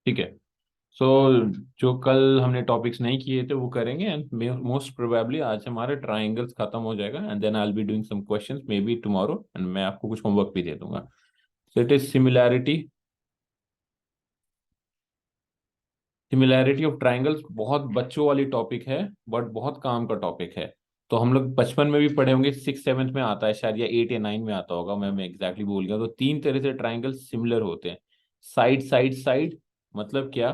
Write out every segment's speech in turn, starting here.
ठीक है। सो जो कल हमने टॉपिक्स नहीं किए थे वो करेंगे, एंड मोस्ट प्रोबेबली आज हमारे ट्राइंगल्स खत्म हो जाएगा, and then I will be doing some questions maybe tomorrow, and मैं आपको कुछ होमवर्क भी दे दूंगा। So it is similarity. Similarity of triangles बहुत बच्चों वाली टॉपिक है, बट बहुत काम का टॉपिक है। तो हम लोग बचपन में भी पढ़े होंगे, सिक्स सेवन्थ में आता है शायद, या एट या नाइन में आता होगा, मैं एग्जैक्टली भूल गया। तो तीन तरह से ट्राइंगल सिमिलर होते हैं। साइड साइड साइड मतलब क्या?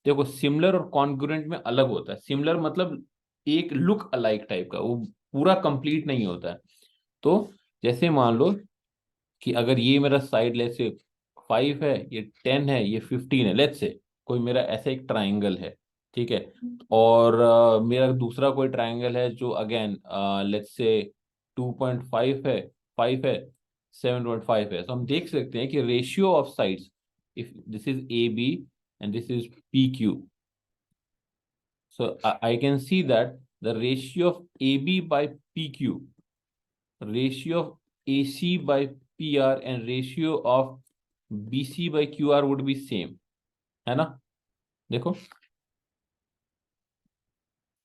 देखो, सिमिलर और कॉन्ग्रुएंट में अलग होता है। सिमिलर मतलब एक लुक अलाइक टाइप का, वो पूरा कंप्लीट नहीं होता है। तो जैसे मान लो कि अगर ये मेरा साइड लेट से 5 है, ये 10 है, ये 15 है, लेट से कोई मेरा ऐसा एक ट्राइंगल है। ठीक है। और मेरा दूसरा कोई ट्राइंगल है जो अगेन लेट से 2.5 है, 5 है, 7.5 है। तो हम देख सकते हैं कि ratio of sides, if this is A B and this is P Q, so I can see that the ratio of AB by PQ, ratio of AC by PR, and ratio of BC by QR would be same, है ना? देखो,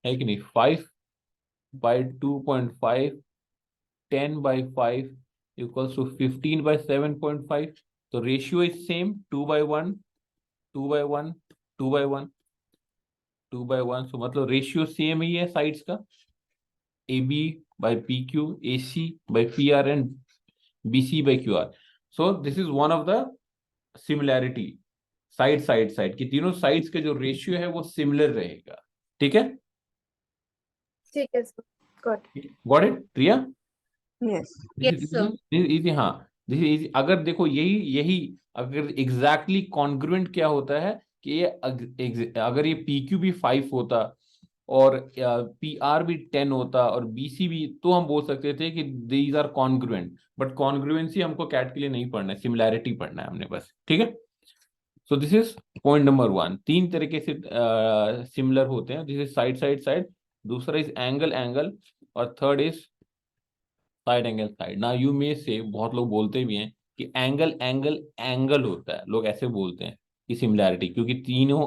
है कि नहीं? 5/2.5, 10/5 equals to 15/7.5. तो ratio is same, 2/1, 2/1, 2/1, 2/1। सो मतलब ratio same ही है sides का, AB by PQ, AC by PR, and BC by QR. So this is one of the similarity, side side side की तीनों साइड्स के जो रेशियो है वो सिमिलर रहेगा। ठीक है। ठीक है sir, got. Got it Priya? Yes. Yes sir. Easy, हाँ। This is easy. अगर देखो यही यही अगर एग्जैक्टली कॉन्ग्रुएंट क्या होता है कि ये अगर ये PQ भी 5 होता और PR भी 10 होता और BC भी, तो हम बोल सकते थे कि these are congruent. But congruency हमको कैट के लिए नहीं पढ़ना है, सिमिलैरिटी पढ़ना है हमने बस। ठीक है। So this is point number one. तीन तरीके से सिमिलर होते हैं। This is side side side, दूसरा इज एंगल एंगल, और third is side angle side. ना यू मे से बहुत लोग बोलते भी हैं कि एंगल एंगल एंगल होता है, लोग ऐसे बोलते हैं कि सिमिलैरिटी, क्योंकि तीनों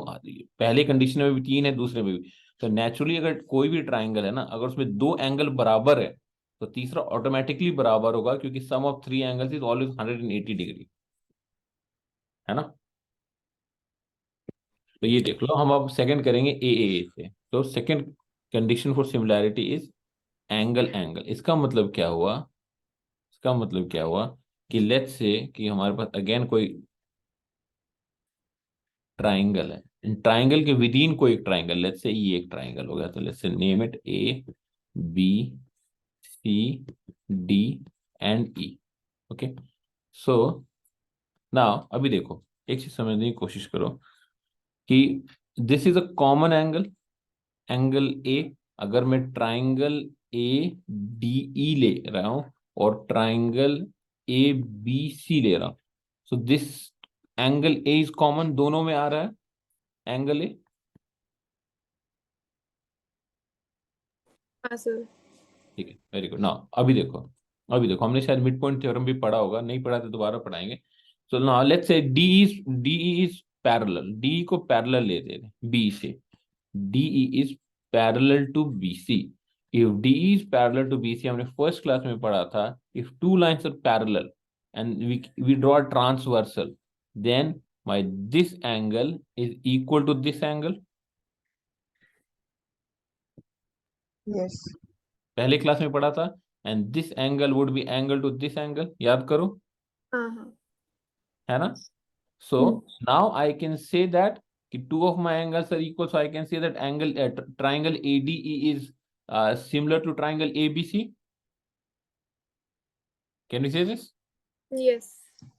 पहले कंडीशन में भी तीन है, दूसरे में भी। तो नेचुरली अगर कोई भी ट्राइंगल है ना, अगर उसमें दो एंगल बराबर है तो तीसरा ऑटोमेटिकली बराबर होगा, क्योंकि sum of three angles is always 180 degree, है ना? तो ये देख लो, हम अब सेकंड करेंगे ए से। तो second condition for similarity is angle angle. इसका मतलब क्या हुआ? इसका मतलब क्या हुआ कि लेट्स से कि हमारे पास अगेन कोई ट्राइंगल है, इन ट्राइंगल के विद इन कोई एक ट्राइंगल, लेट्स से ये एक ट्राइंगल हो गया, तो let's say name it ABCD and E। Okay. So now अभी देखो, एक चीज समझने की कोशिश करो कि this is a common angle, angle A. अगर मैं ट्राइंगल ADE ले रहा हूं और ट्राइंगल ABC ले रहा हूं, so this angle A is common, दोनों में आ रहा है एंगल ए। हाँ सर। ठीक है, वेरी गुड। नाउ अभी देखो हमने शायद मिड पॉइंट थ्योरम भी पढ़ा होगा, नहीं पढ़ा तो दोबारा पढ़ाएंगे। So now let's say DE is parallel, DE को पैरेलल ले दे रहे B से। DE is parallel to BC. If DE is parallel to BC, हमने फर्स्ट क्लास में पढ़ा था, if two lines are parallel and we draw a transversal, then my this angle is equal to this angle. Yes. पहले class में पढ़ा था, and this angle would be angle to this angle, याद करो, हाँ हाँ। है ना? So now I can say that कि two of my angles are equal, so I can say that angle triangle ADE is similar to triangle ABC. Can we say this? Yes.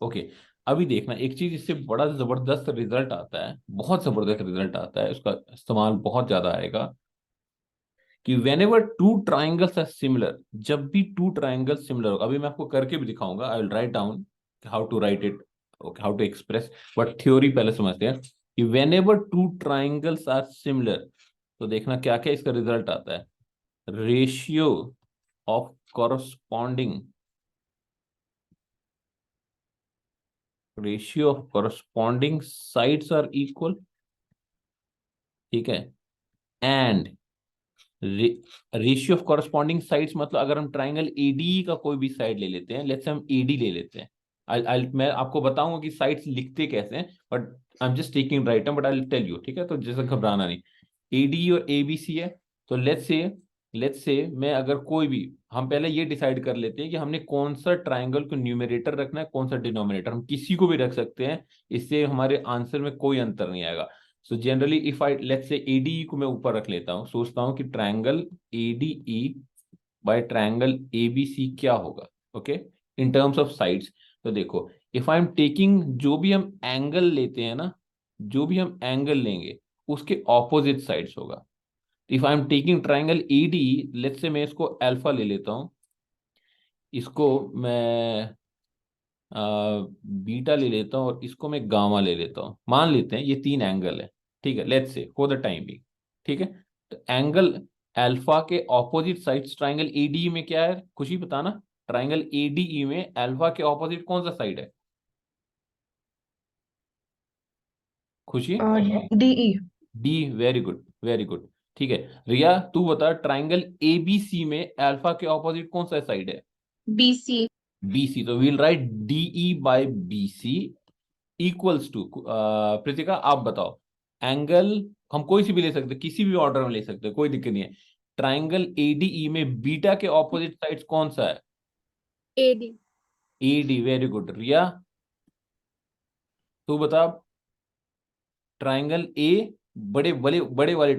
Okay. अभी देखना एक चीज, इससे बड़ा जबरदस्त result आता है, बहुत जबरदस्त रिजल्ट आता है, उसका इस्तेमाल बहुत ज्यादा आएगा कि whenever two triangles are similar, जब भी टू ट्राइंगल्स सिमिलर हो, अभी मैं आपको करके भी दिखाऊंगा, I will write down how to write it, okay, how to express, but theory पहले समझते हैं कि whenever two triangles are similar, तो देखना क्या क्या इसका रिजल्ट आता है। Ratio of corresponding ratio of corresponding sides are equal, ठीक है, and ratio of corresponding sides मतलब अगर हम ट्राइंगल एडी का कोई भी साइड ले लेते हैं, लेट्स से हम एडी ले लेते हैं, मैं आपको बताऊंगा कि साइड्स लिखते कैसे हैं, but I am just taking right but I tell you, ठीक है, तो जैसे घबराना नहीं। एडी और एबीसी है, तो लेट्स से मैं अगर कोई भी, हम पहले ये डिसाइड कर लेते हैं कि हमने कौन सा ट्राइंगल को न्यूमरेटर रखना है, कौन सा डिनोमिनेटर, हम किसी को भी रख सकते हैं, इससे हमारे आंसर में कोई अंतर नहीं आएगा। So generally if I let's say ADE को मैं ऊपर रख लेता हूँ, सोचता हूँ कि triangle ADE by triangle ABC क्या होगा, okay, in terms of sides. तो देखो, इफ आई एम टेकिंग, जो भी हम एंगल लेते हैं ना, जो भी हम एंगल लेंगे उसके ऑपोजिट साइड्स होगा। If I am taking triangle ADE, let's say मैं इसको अल्फा ले लेता हूँ, इसको मैं बीटा ले लेता हूँ और इसको मैं गामा ले लेता हूँ, मान लेते हैं ये तीन एंगल है, ठीक है, let's say for the time भी, ठीक है। तो एंगल अल्फा के ऑपोजिट साइड्स ट्राइंगल एडीई में क्या है, खुशी बताना, ट्राइंगल एडीई में अल्फा के ऑपोजिट कौन सा साइड है, Khushi? DE. D, very good very good, ठीक है। रिया तू बता, ट्राइंगल एबीसी में अल्फा के ऑपोजिट कौन सा साइड है? BC. बीसी, तो we'll write DE by BC equals to, Pritika आप बताओ, एंगल हम कोई सी भी ले सकते, किसी भी ऑर्डर में ले सकते, कोई दिक्कत नहीं है। ट्राइंगल एडीई में बीटा के ऑपोजिट साइड कौन सा है? AD. AD, very good. Riya तू बता, ट्राइंगल ए, बड़े वाले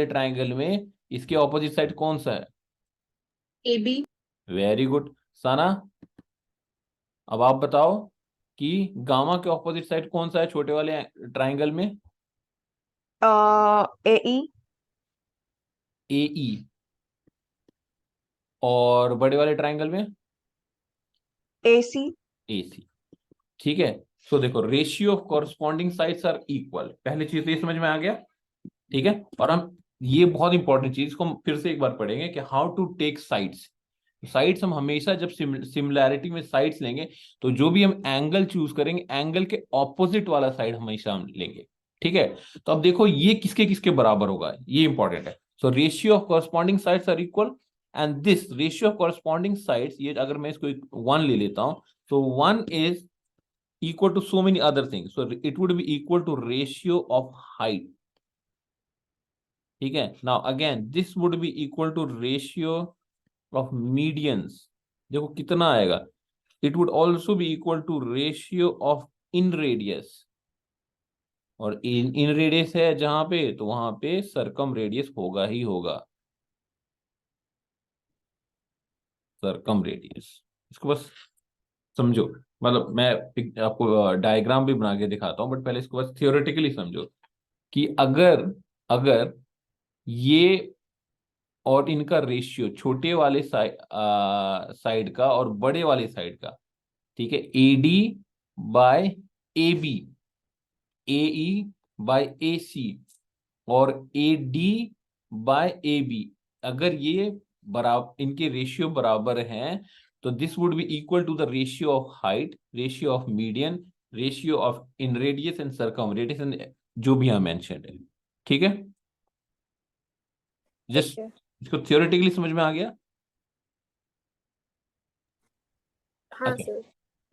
ट्राइंगल में इसके ऑपोजिट साइड कौन सा है? AB. Very good. साना अब आप बताओ कि गामा के ऑपोजिट साइड कौन सा है छोटे वाले ट्राइंगल में? एई। एई, और बड़े वाले ट्राइंगल में? एसी। एसी, ठीक है। सो देखो, ratio of corresponding sides are equal, पहली चीज तो ये समझ में आ गया, ठीक है। और हम, ये बहुत इंपॉर्टेंट चीज को हम फिर से एक बार पढ़ेंगे कि how to take sides. Sides हम हमेशा जब सिमिलैरिटी में साइड्स लेंगे, तो जो भी हम एंगल चूज करेंगे, एंगल के ऑपोजिट वाला साइड हमेशा हम लेंगे, ठीक है। तो अब देखो ये किसके किसके बराबर होगा, ये इंपॉर्टेंट है। So ratio of corresponding sides are equal, and this ratio of corresponding sides, ये अगर मैं इसको वन ले लेता हूं, तो one is equal to so many other things, so it would be equal to ratio of height, ठीक है। now again this would be equal to ratio of medians, देखो कितना आएगा, it would also be equal to ratio of in radius, और इन radius है जहां पे, तो वहां पे सरकम रेडियस होगा ही होगा, सरकम रेडियस। इसको बस समझो, मतलब मैं आपको डायग्राम भी बना के दिखाता हूं, बट पहले इसको बस थियोरेटिकली समझो कि अगर अगर ये और इनका रेशियो, छोटे वाले साइड का और बड़े वाले साइड का, ठीक है, AD by AB, AE by AC, और एडी बाय एबी, अगर ये बराबर, इनके रेशियो बराबर हैं, तो this would be equal to the ratio of height, ratio of median, ratio of in radius and circumradius, and जो भी यहाँ मेंशन है, ठीक है। ठीक जस्ट है। इसको थियोरेटिकली समझ में आ गया? हाँ अच्छा, सर।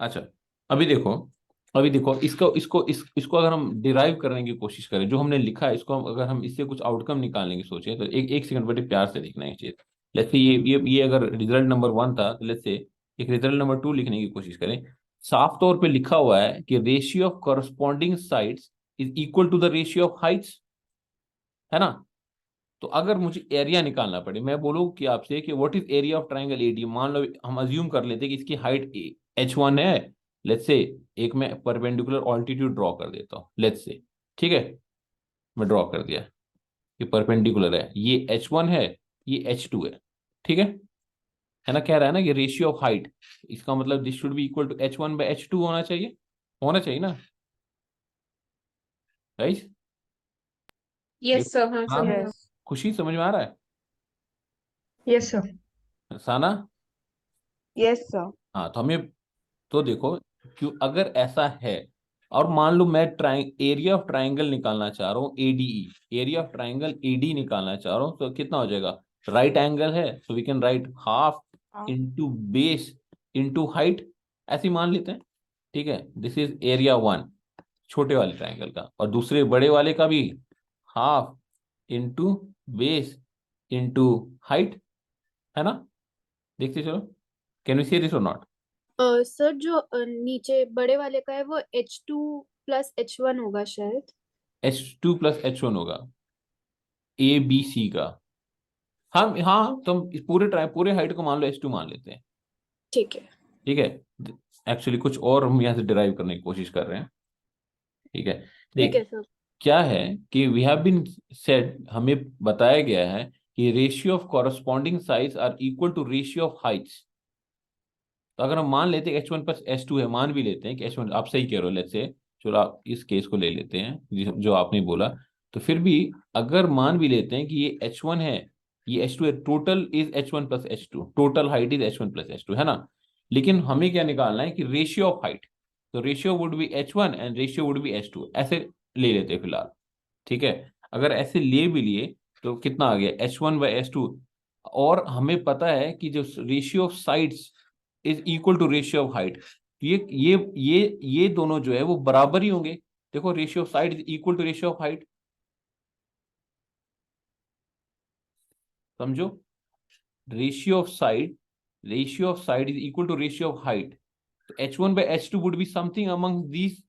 अच्छा, अभी देखो इसको अगर हम डिराइव करने की कोशिश करें, जो हमने लिखा है इसको अगर हम इससे कुछ आउटकम निकालने की सोचें, तो एक सेकंड बड़े प्यार से देखना है चीज। लेट्स से ये अगर रिजल्ट नंबर 1 था, तो लेट्स से एक रिजल्ट नंबर 2 लिखने की कोशिश करें। साफ तौर पे लिखा हुआ है कि ratio of corresponding sides is equal to the ratio of heights, है ना। तो अगर मुझे एरिया निकालना पड़े, मैं बोलूँ कि आपसे कि what is area of triangle AD, मान लो हम अज्यूम कर लेते हैं कि इसकी हाइट H1 है, लेट्स से, एक मैं परपेंडिकुलर ऑल्टीट्यूड ड्रॉ कर देता हूँ, लेट्स से, ठीक है, मैं ड्रॉ कर दिया, ये परपेंडिकुलर है, ये H1 है, ये H2 है, ठीक है ना, कह रहा है ना कि रेशियो ऑफ हाइट, इसका मतलब this should be equal to H1 by H2 होना चाहिए ना, राइट? यस सर, हाँ हाँ, समझ। यस। खुशी समझ में आ रहा यस सर। है? साना? Yes sir. हाँ, तो हमें, तो देखो, क्यों, अगर ऐसा है और मान लो मैं एरिया ऑफ ट्राइंगल निकालना चाह रहा हूँ ADE, area of triangle AD निकालना चाह रहा हूँ, तो कितना हो जाएगा, राइट एंगल है so we can write half into base into height, ऐसे मान लेते हैं। ठीक है, दिस इज एरिया वन छोटे वाले ट्राइंगल का, और दूसरे बड़े वाले का भी half into base into height, है ना। देखते चलो, कैन वी सी दिस और नॉट। सर जो नीचे बड़े वाले का है वो H2 + H1 होगा शायद। H2 + H1 होगा ए बी सी का। हम हाँ, तो हम इस पूरे हाइट को मान लो H2 मान लेते हैं। ठीक है। ठीक है, एक्चुअली कुछ और हम यहाँ से डिराइव करने की कोशिश कर रहे हैं। ठीक है, ठीक देख है सर। क्या है कि वी हैव बीन सेड, हमें बताया गया है कि ratio of corresponding sides are equal to ratio of heights. तो अगर हम मान लेते हैं H1 + H2 है, मान भी लेते हैं कि H1, आप सही कह रहे हो, लेट्स से चलो आप इस केस को ले लेते हैं जो आपने बोला, तो फिर भी अगर मान भी लेते हैं कि ये H1 है, ये H2 है, total is H1 + H2, total height is H1 + H2, है ना। लेकिन हमें क्या निकालना है कि रेशियो ऑफ हाइट, तो ratio would be H1 and ratio would be H2, ऐसे ले लेते हैं फिलहाल। ठीक है, अगर ऐसे ले भी लिए तो कितना आ गया H1/H2, और हमें पता है कि जो ratio of sides is equal to ratio of height, ये दोनों जो है वो बराबर ही होंगे। देखो, ratio of side is equal to ratio of height, समझो, ratio of side is equal to ratio of height, तो H1/H2 would be something among these,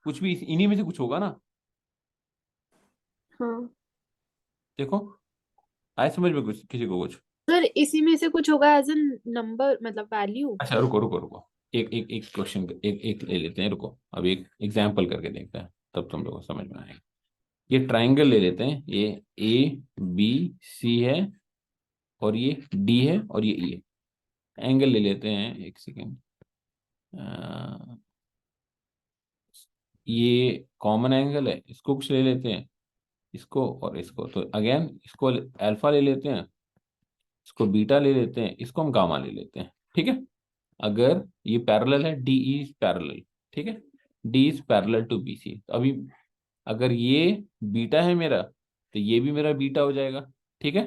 कुछ भी इन्हीं में से कुछ होगा ना। हाँ देखो, आए समझ में कुछ किसी को कुछ। सर, इसी में से कुछ होगा एज एन नंबर, मतलब वैल्यू। अच्छा, रुको रुको रुको, एक एक एक क्वेश्चन एक एक ले लेते हैं, रुको अभी एक एग्जाम्पल करके देखते हैं, तब तुम लोगों को समझ में आएगा। ये ट्राइंगल ले लेते हैं, ये ए बी सी है, और ये डी है, और ये ई है। एंगल ले लेते हैं, एक सेकेंड, ये कॉमन एंगल है, इसको कुछ ले लेते हैं, इसको और इसको, तो अगेन इसको अल्फा ले लेते हैं, इसको बीटा ले लेते हैं, इसको हम गामा ले लेते हैं। ठीक है, अगर ये पैरेलल है, डी इज पैरेलल, ठीक है, D is parallel to B C, तो अभी अगर ये बीटा है मेरा, तो ये भी मेरा बीटा हो जाएगा। ठीक है,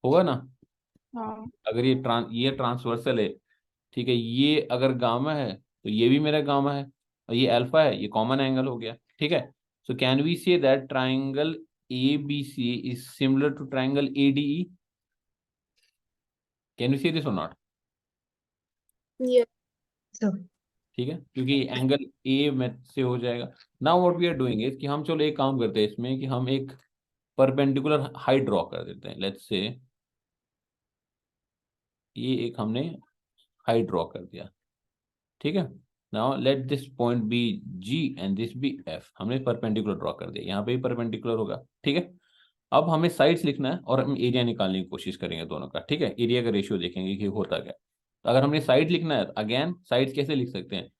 होगा ना। हाँ। अगर ये ट्रांसवर्सल है, ठीक है, ये अगर गामा है तो ये भी मेरा गामा है, और ये अल्फा है, ये कॉमन एंगल हो गया। ठीक है, so can we say that triangle A B C is similar to triangle A D E, can we say this और नॉट। ये So, ठीक है, क्योंकि एंगल ए में से हो जाएगा। Now what we are doing is कि हम चलो एक काम करते हैं इसमें, कि हम एक परपेंडिकुलर हाइट ड्रॉ कर देते हैं। लेट्स से ये एक हमने हाइट ड्रॉ कर दिया। ठीक है, now let this point be G and this be F, हमने परपेंडिकुलर ड्रॉ कर दिया, यहाँ पे भी परपेंडिकुलर होगा। ठीक है, अब हमें साइड्स लिखना है और हम एरिया निकालने की कोशिश करेंगे दोनों का। ठीक है, एरिया का रेशियो देखेंगे कि होता क्या। तो अगर हमने साइड लिखना है, अगेन साइड्स कैसे लिख सकते हैं,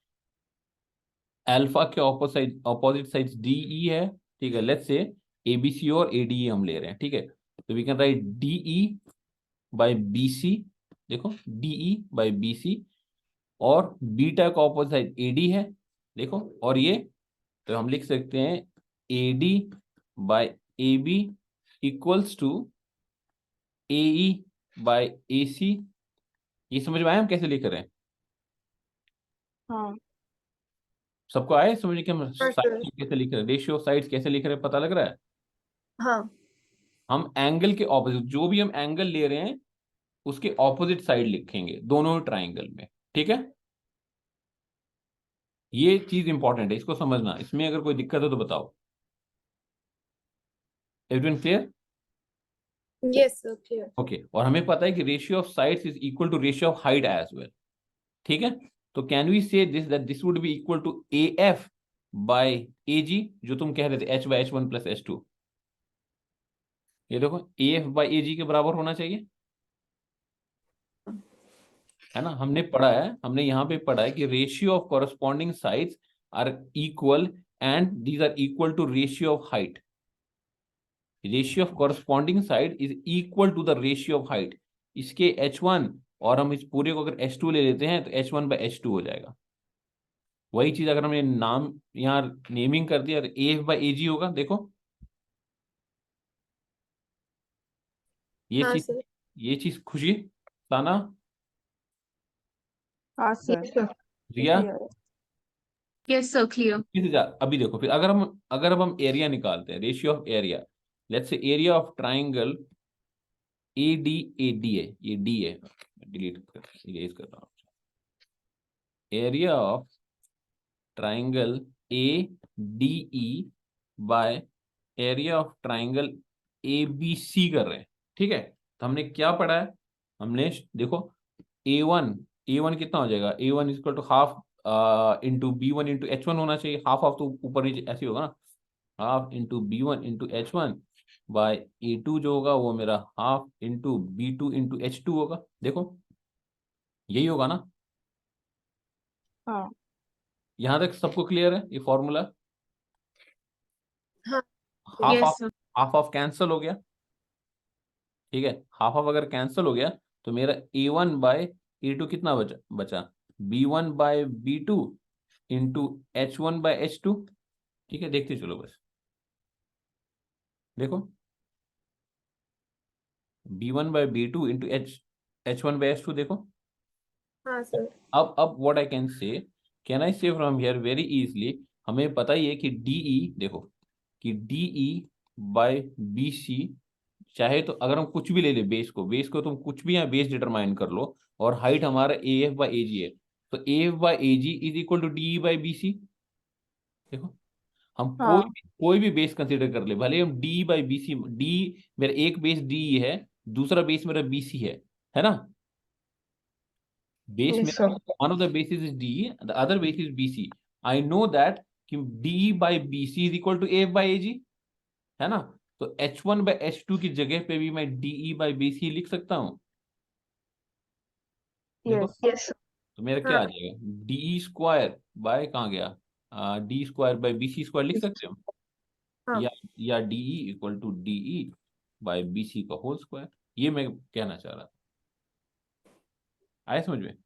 अल्फा के ऑपोजिट साइड्स डी ई है। ठीक है, let's say A B c और ए डी ई हम ले रहे हैं। ठीक है, तो we can write d e by B c, देखो d e by B c, और बीटा का ऑपोजिट साइड ए डी है, देखो, और ये, तो हम लिख सकते हैं a D by A b equals to a e by a c. ये समझ में आया हम कैसे लिख रहे हैं, हाँ। सबको आए समझ के हम हाँ सर। साइड कैसे लिख रहे हैं, रेशियो ऑफ साइड्स कैसे लिख रहे हैं, पता लग रहा है। हाँ हम एंगल के ऑपोजिट, जो भी हम एंगल ले रहे हैं उसके ऑपोजिट साइड लिखेंगे दोनों ट्राइंगल में। ठीक है, ये चीज इंपॉर्टेंट है, इसको समझना, इसमें अगर कोई दिक्कत हो तो बताओ। Everyone clear. Yes sir, clear. Okay, और हमें पता है कि ratio of sides is equal to ratio of height as well. ठीक है, तो can we say this that this would be equal to a f by a g, जो तुम कह रहे थे H/H1 + H2, ये देखो ए एफ बाई ए जी के बराबर होना चाहिए, है ना। हमने पढ़ा है, हमने यहाँ पे पढ़ा है कि ratio of corresponding sides are equal and these are equal to ratio of height. Ratio of corresponding side is equal to the ratio of height. इसके H1 और हम इस पूरे को अगर H2 ले लेते हैं तो H1/H2 हो जाएगा। वही चीज अगर हमने नाम यहाँ नेमिंग कर दिया तो AF/AG होगा। देखो ये हाँ चीज, सर। ये चीज खुशी, साना, हाँ यस सर, सर। रिया, क्लियर है। Yes sir, clear. अभी देखो फिर अगर अब हम एरिया निकालते हैं, ratio of area, let's say area of triangle AD है, ये डी है, डिलीट कर इरेज कर रहा हूँ। Area of triangle ADE by area of triangle ABC कर रहे हैं। ठीक है, तो हमने क्या पढ़ा है, हमने देखो A1 कितना हो जाएगा, A1 equal to half into B1 into H1 होना चाहिए। हाफ ऑफ तो ऊपर नीचे ऐसे होगा ना, half into B1 into H1 bye A2 जो होगा वो मेरा half into B2 into H2 होगा। देखो यही होगा ना, हाँ यहां तक सबको क्लियर है ये फॉर्मूला। हाँ half yes of sir. Half of cancel हो गया। ठीक है, हाफ ऑफ अगर कैंसिल हो गया तो मेरा A1/A2 कितना बचा B1/B2 इंटू H1/H2। ठीक है, देखते चलो बस, देखो B1/B2 इंटू H1/H2 देखो। हाँ सर। अब व्हाट आई कैन आई से फ्रॉम हियर वेरी इजीली, हमें पता ही है कि DE, देखो कि DE/BC, चाहे तो अगर हम कुछ भी ले ले, बेस को तुम कुछ भी यहाँ बेस डिटरमाइन कर लो, और हाइट हमारा AF/AG है, तो AF/AG is equal to DE/BC। देखो हम हाँ कोई भी बेस कंसीडर कर ले, भले हम DE/BC, डी मेरा एक बेस DE है, दूसरा बेस मेरा BC है ना, बेस यस मेरा, sir. one of the bases is DE, the other base is BC। I know that कि DE/BC is equal to AF/AG, है ना, तो H1/H2 की जगह पे भी मैं DE/BC लिख सकता हूँ। देखो यस तो मेरा क्या हाँ आ जाएगा, DE² बाय कहाँ गया, D² बाय BC² लिख सकते हो, हाँ या DE इक्वल टू DE/BC का होल स्क्वायर। ये मैं कहना चाह रहा था, आया समझ में। एंड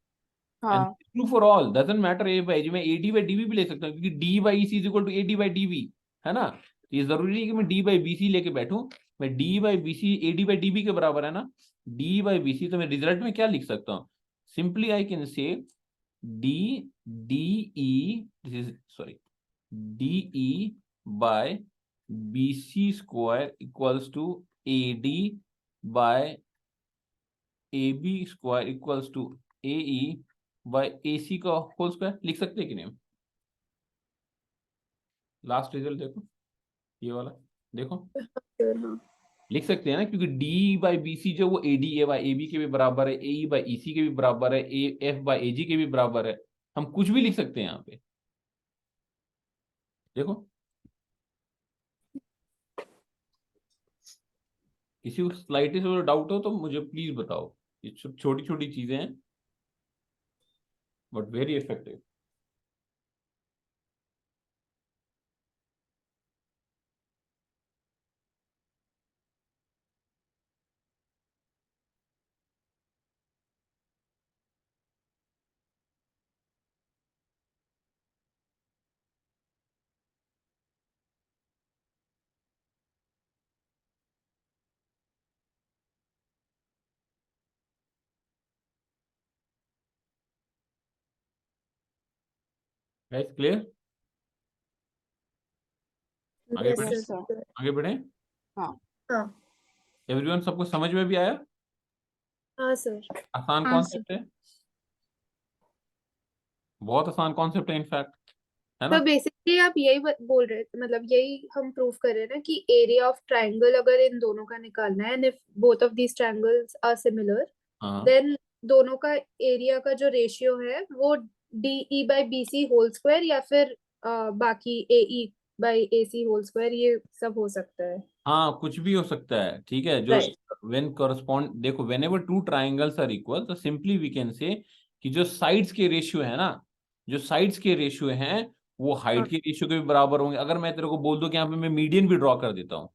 हाँ true for all, doesn't matter A/AG, मैं AD/DB भी ले सकता हूँ, क्योंकि D/EC is equal to AD/DB, है ना। तो ये जरूरी नहीं कि मैं D/BC लेके बैठूं, मैं D/BC AD/DB के बराबर है ना। D/BC तो मैं रिजल्ट में क्या लिख सकता हूँ, simply I can say DE/BC² equals to AD/AB² equals to AE/AC का होल स्क्वायर लिख सकते हैं कि नहीं। लास्ट रिजल्ट देखो, ये वाला देखो, सर। हाँ लिख सकते हैं ना, क्योंकि D/BC जो वो AD/AB के भी बराबर है, AE/EC के भी बराबर है, AF/AG के भी बराबर है। हम कुछ भी लिख सकते हैं यहाँ पे, देखो। किसी को स्लाइटेस्ट डाउट हो तो मुझे प्लीज बताओ, ये छोटी छोटी चीजें हैं but very effective. Guys clear, आगे यस बढ़े, यस सर। सर। आगे बढ़े। हाँ हाँ एवरीवन, सबको समझ में भी आया, हाँ सर। आसान हाँ सर। कॉन्सेप्ट है, बहुत आसान कॉन्सेप्ट है इनफैक्ट, है ना। तो बेसिकली आप यही बोल रहे थे, मतलब यही हम प्रूव कर रहे हैं ना कि एरिया ऑफ ट्राइंगल अगर इन दोनों का निकालना है, and if both of these triangles are similar, हाँ देन दोनों का एरिया का जो रेशियो है वो DE/BC होल स्क्वायर या फिर बाकी AE/AC होल स्क्वायर, ये सब हो सकता है। हाँ, कुछ भी हो सकता है। ठीक है, जो राइट। व्हेन कॉरस्पॉन्ड, देखो whenever two triangles are equal, तो सिंपली वी कैन से कि जो साइड्स के रेशियो है ना, जो साइड्स के रेशियो हैं वो हाइट के रेशियो के भी बराबर होंगे। अगर मैं तेरे को बोल दूं कि यहाँ पे मैं मीडियन भी ड्रॉ कर देता हूँ,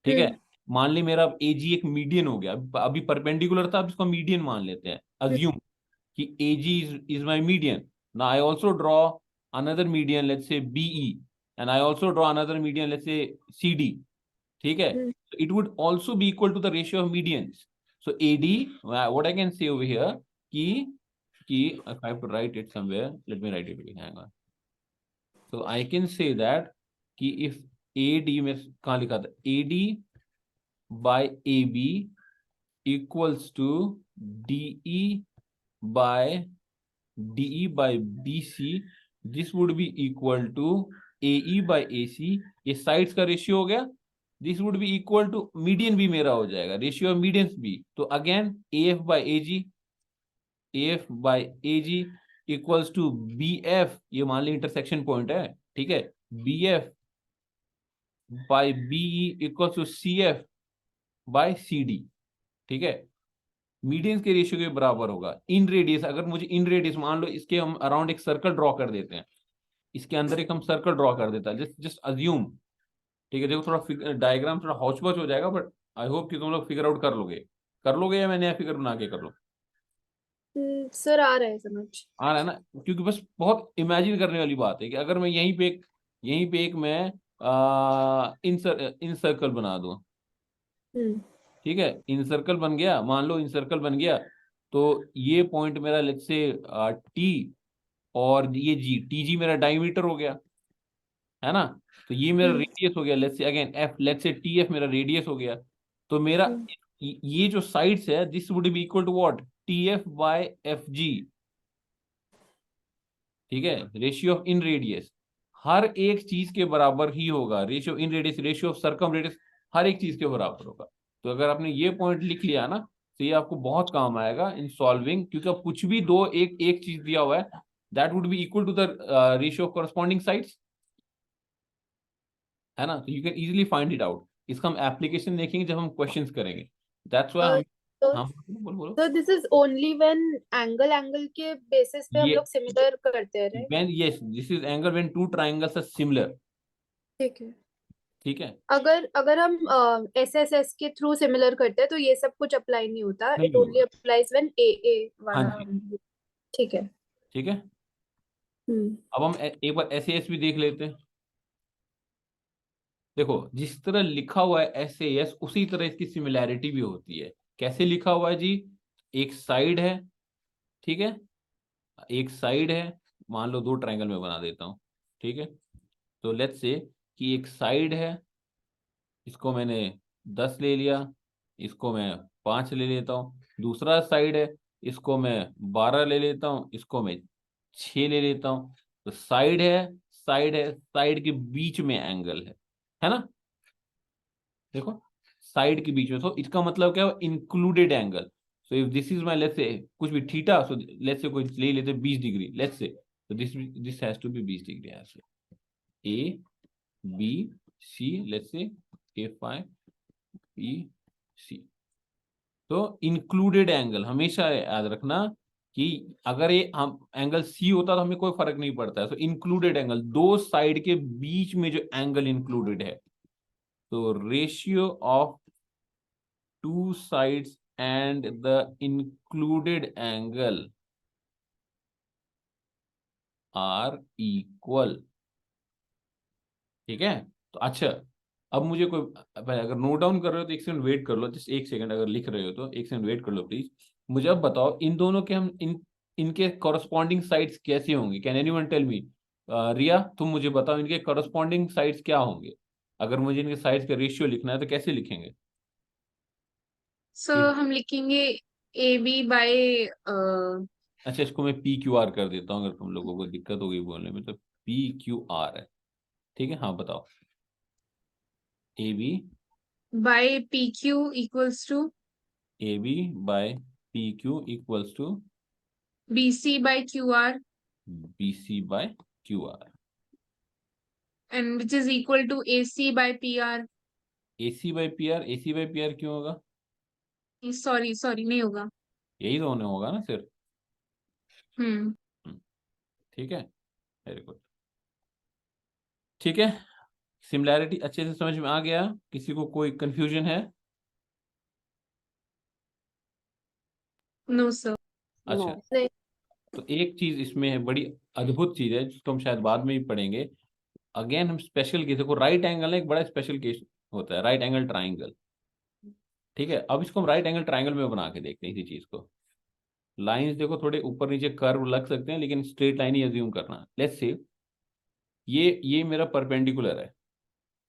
ठीक है, हम्म। मान ली मेरा एजी एक मीडियन हो गया, अभी परपेंडिकुलर था, अब इसको मीडियन मान लेते हैं, अज्यूम कि AG is my median. Now I also draw another median, let's say BE, and I also draw another median, let's say CD. ठीक है, so it would also be equal to the ratio of medians. So AD, what I can say over here, ki if I have to write it somewhere, let me write it. Hang on. So I can say that कि if AD में कहाँ लिखा था, AD by AB equals to DE by BC, this would be equal to AE by AC. ये sides का ratio हो गया. This would be equal to median भी मेरा हो जाएगा, रेशियो ऑफ मीडियंस भी. तो again AF by AG equals to BF, ये मान ली इंटरसेक्शन पॉइंट है, ठीक है, BF by BE equals to CF by CD. ठीक है, मीडियंस के रेशियो के बराबर होगा. इन रेडियस, अगर मुझे इन रेडियस मान लो इसके हम अराउंड एक सर्कल ड्रॉ कर देते हैं, इसके अंदर एक हम सर्कल ड्रॉ कर देता है, जस्ट अज्यूम. ठीक है, देखो थोड़ा डायग्राम थोड़ा हौच पौच हो जाएगा, बट आई होप कि तुम लोग फिगर आउट कर लोगे या मैं नया फिगर बना के कर लो. सर आ रहा है समझ. आ रहा है ना, क्योंकि बस बहुत इमेजिन करने वाली बात है कि अगर मैं यहीं पे एक मैं इन सर्कल बना दूं. ठीक है, इन सर्कल बन गया, मान लो इन सर्कल बन गया, तो ये पॉइंट मेरा लेट्स से टी, और ये जी, टी जी मेरा डायमीटर हो गया, है ना. तो ये मेरा रेडियस हो गया, let's say again f, let's say t f मेरा रेडियस हो गया. तो मेरा ये जो साइड्स है, this would be equal to what, t f by f g. ठीक है, रेशियो ऑफ इन रेडियस हर एक चीज के बराबर ही होगा. Ratio in radius, ratio of circum radius, हर एक चीज के बराबर होगा. तो अगर आपने ये पॉइंट लिख लिया ना, तो ये आपको बहुत काम आएगा इन सॉल्विंग, क्योंकि अब कुछ भी दो एक चीज दिया हुआ है, that would be equal to the ratio of corresponding sides, है ना. तो you can easily find it out. इसका हम एप्लीकेशन देखेंगे जब हम क्वेश्चंस करेंगे. दैट्स व्हाई हम बोलो. तो this is only when angle के बेसिस पे हम लोग सिमिलर करते हैं, right? When, yes, this is angle when two triangles are similar. ठीक है. ठीक है, अगर हम SSS के थ्रू सिमिलर करते हैं तो ये सब कुछ अप्लाई नहीं होता. नहीं इट ओनली होगा. अप्लाइज व्हेन AA हाँ वाला. जी, ठीक है. ठीक है. अब हम एक बार SAS भी देख लेते हैं. देखो, जिस तरह लिखा हुआ है SAS, उसी तरह इसकी सिमिलैरिटी भी होती है. कैसे लिखा हुआ है जी, एक साइड है, ठीक है, एक साइड है, मान लो दो ट्रायंगल में बना देता हूं. ठीक है, तो लेट्स से कि एक साइड है, इसको मैंने 10 ले लिया, इसको मैं 5 ले लेता हूँ. दूसरा साइड है, इसको मैं 12 ले लेता हूँ, इसको मैं 6 ले लेता हूँ. तो साइड है, साइड के बीच में एंगल है ना. देखो, साइड के बीच में, तो इसका मतलब क्या है, included angle. So if this is my, let's say कुछ भी थीटा, सो लेट्स से कोई ले लेते 20 डिग्री, लेट्स से, तो this has to be 20 degree. ऐसे A B C, let's say A5BC. तो इंक्लूडेड एंगल हमेशा याद रखना कि अगर ये हम एंगल सी होता तो हमें कोई फर्क नहीं पड़ता है. तो इंक्लूडेड एंगल, दो साइड के बीच में जो एंगल इंक्लूडेड है, तो ratio of two sides and the included angle are equal. ठीक है, तो अच्छा, अब मुझे कोई, भाई अगर नोट डाउन कर रहे हो तो एक सेकंड वेट कर लो, जस्ट एक सेकंड. अगर लिख रहे हो तो एक सेकंड वेट कर लो प्लीज. मुझे अब बताओ, इन दोनों के हम इनके कॉरस्पॉन्डिंग साइड्स कैसे होंगे. Can anyone tell me. Riya, तुम मुझे बताओ इनके कॉरस्पॉन्डिंग साइड्स क्या होंगे. अगर मुझे इनके साइड्स का रेशियो लिखना है तो कैसे लिखेंगे. सर हम लिखेंगे AB बाय अच्छा, इसको मैं PQR कर देता हूँ, अगर तुम लोगों को दिक्कत होगी बोलने में, तो PQR है. ठीक है, हाँ बताओ. AB by PQ equals to AB by PQ equals to BC by QR BC by QR. And which is equal to AC by PR. AC by PR, AC by PR क्यों होगा. Sorry नहीं होगा. यही तो होने होगा ना सिर्फ. हम्म. ठीक है, वेरी गुड. ठीक है, सिमिलैरिटी अच्छे से समझ में आ गया? किसी को कोई कंफ्यूजन है? No sir. अच्छा, नो। नहीं। तो एक चीज इसमें है, बड़ी अद्भुत चीज है जिसको हम शायद बाद में भी पढ़ेंगे। अगेन हम स्पेशल केस, देखो राइट एंगल है एक बड़ा स्पेशल केस होता है, राइट एंगल ट्राइंगल। ठीक है, अब इसको हम राइट एंगल ट्राइंगल में बना के देखते हैं इसी चीज को। लाइंस देखो थोड़े ऊपर नीचे कर्व लग सकते हैं, लेकिन स्ट्रेट लाइन ही अज्यूम करना। लेट्स से ये मेरा परपेंडिकुलर है,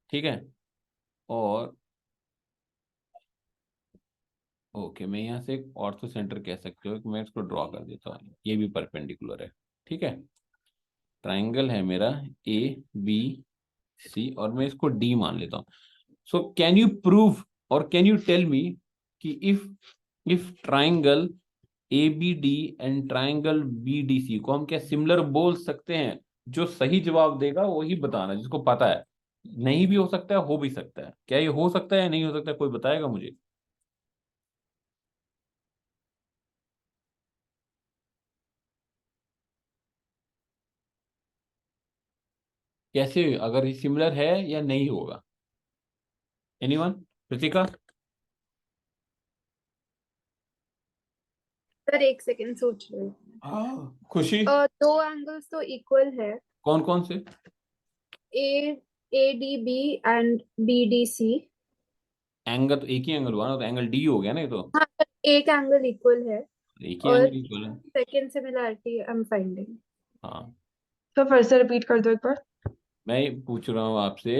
ठीक है, और ओके मैं यहाँ से एक ऑर्थो सेंटर कह सकते हो कि मैं इसको ड्रॉ कर देता हूँ, ये भी परपेंडिकुलर है। ठीक है, ट्राइंगल है मेरा ए बी सी और मैं इसको डी मान लेता हूँ। सो कैन यू प्रूव और कैन यू टेल मी कि if triangle A B D and triangle B D C को हम क्या सिमिलर बोल सकते हैं? जो सही जवाब देगा वही बताना, जिसको पता है। नहीं भी हो सकता है, हो भी सकता है। क्या ये हो सकता है या नहीं हो सकता है, कोई बताएगा मुझे? कैसे, अगर ये सिमिलर है या नहीं होगा? एनीवन? कृतिका? सर एक सेकंड सोच रही हूँ। खुशी? दो एंगल्स तो इक्वल है, कौन कौन से? A a D b and B D c. Angle तो एक ही एंगल हुआ ना, तो एंगल डी हो गया ना ये तो। हाँ, एक एंगल इक्वल है एक ही और एंगल इक्वल है। Second similarity I am finding. हाँ, तो फिर से रिपीट कर दो एक बार। मैं ये पूछ रहा हूँ आपसे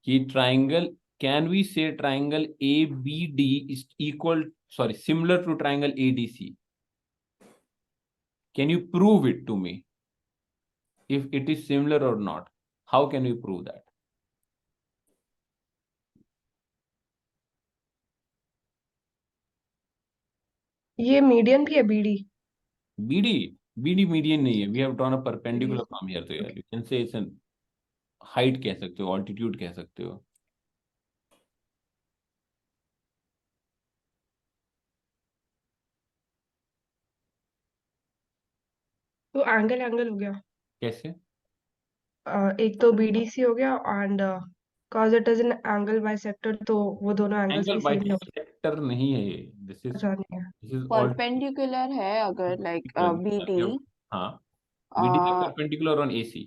कि triangle, can we say triangle A B D is equal, sorry, similar to triangle A D C? Can you prove it to me if it is similar or not? How can we prove that? ये median भी है BD. BD? BD median नहीं है, we have drawn a perpendicular from here, तो यार you can say it's an height कह सकते हो, altitude कह सकते हो। तो एंगल एंगल हो गया। कैसे? एक तो बीडीसी हो गया and cos it is an angle bisector, तो वो दोनों एंगल्स एंगल भी सेम हो। बाइसेक्टर नहीं है ये, अच्छा नहीं है। दिस इज ऑल परपेंडिकुलर है अगर लाइक बीडी, हाँ, BD is perpendicular on AC।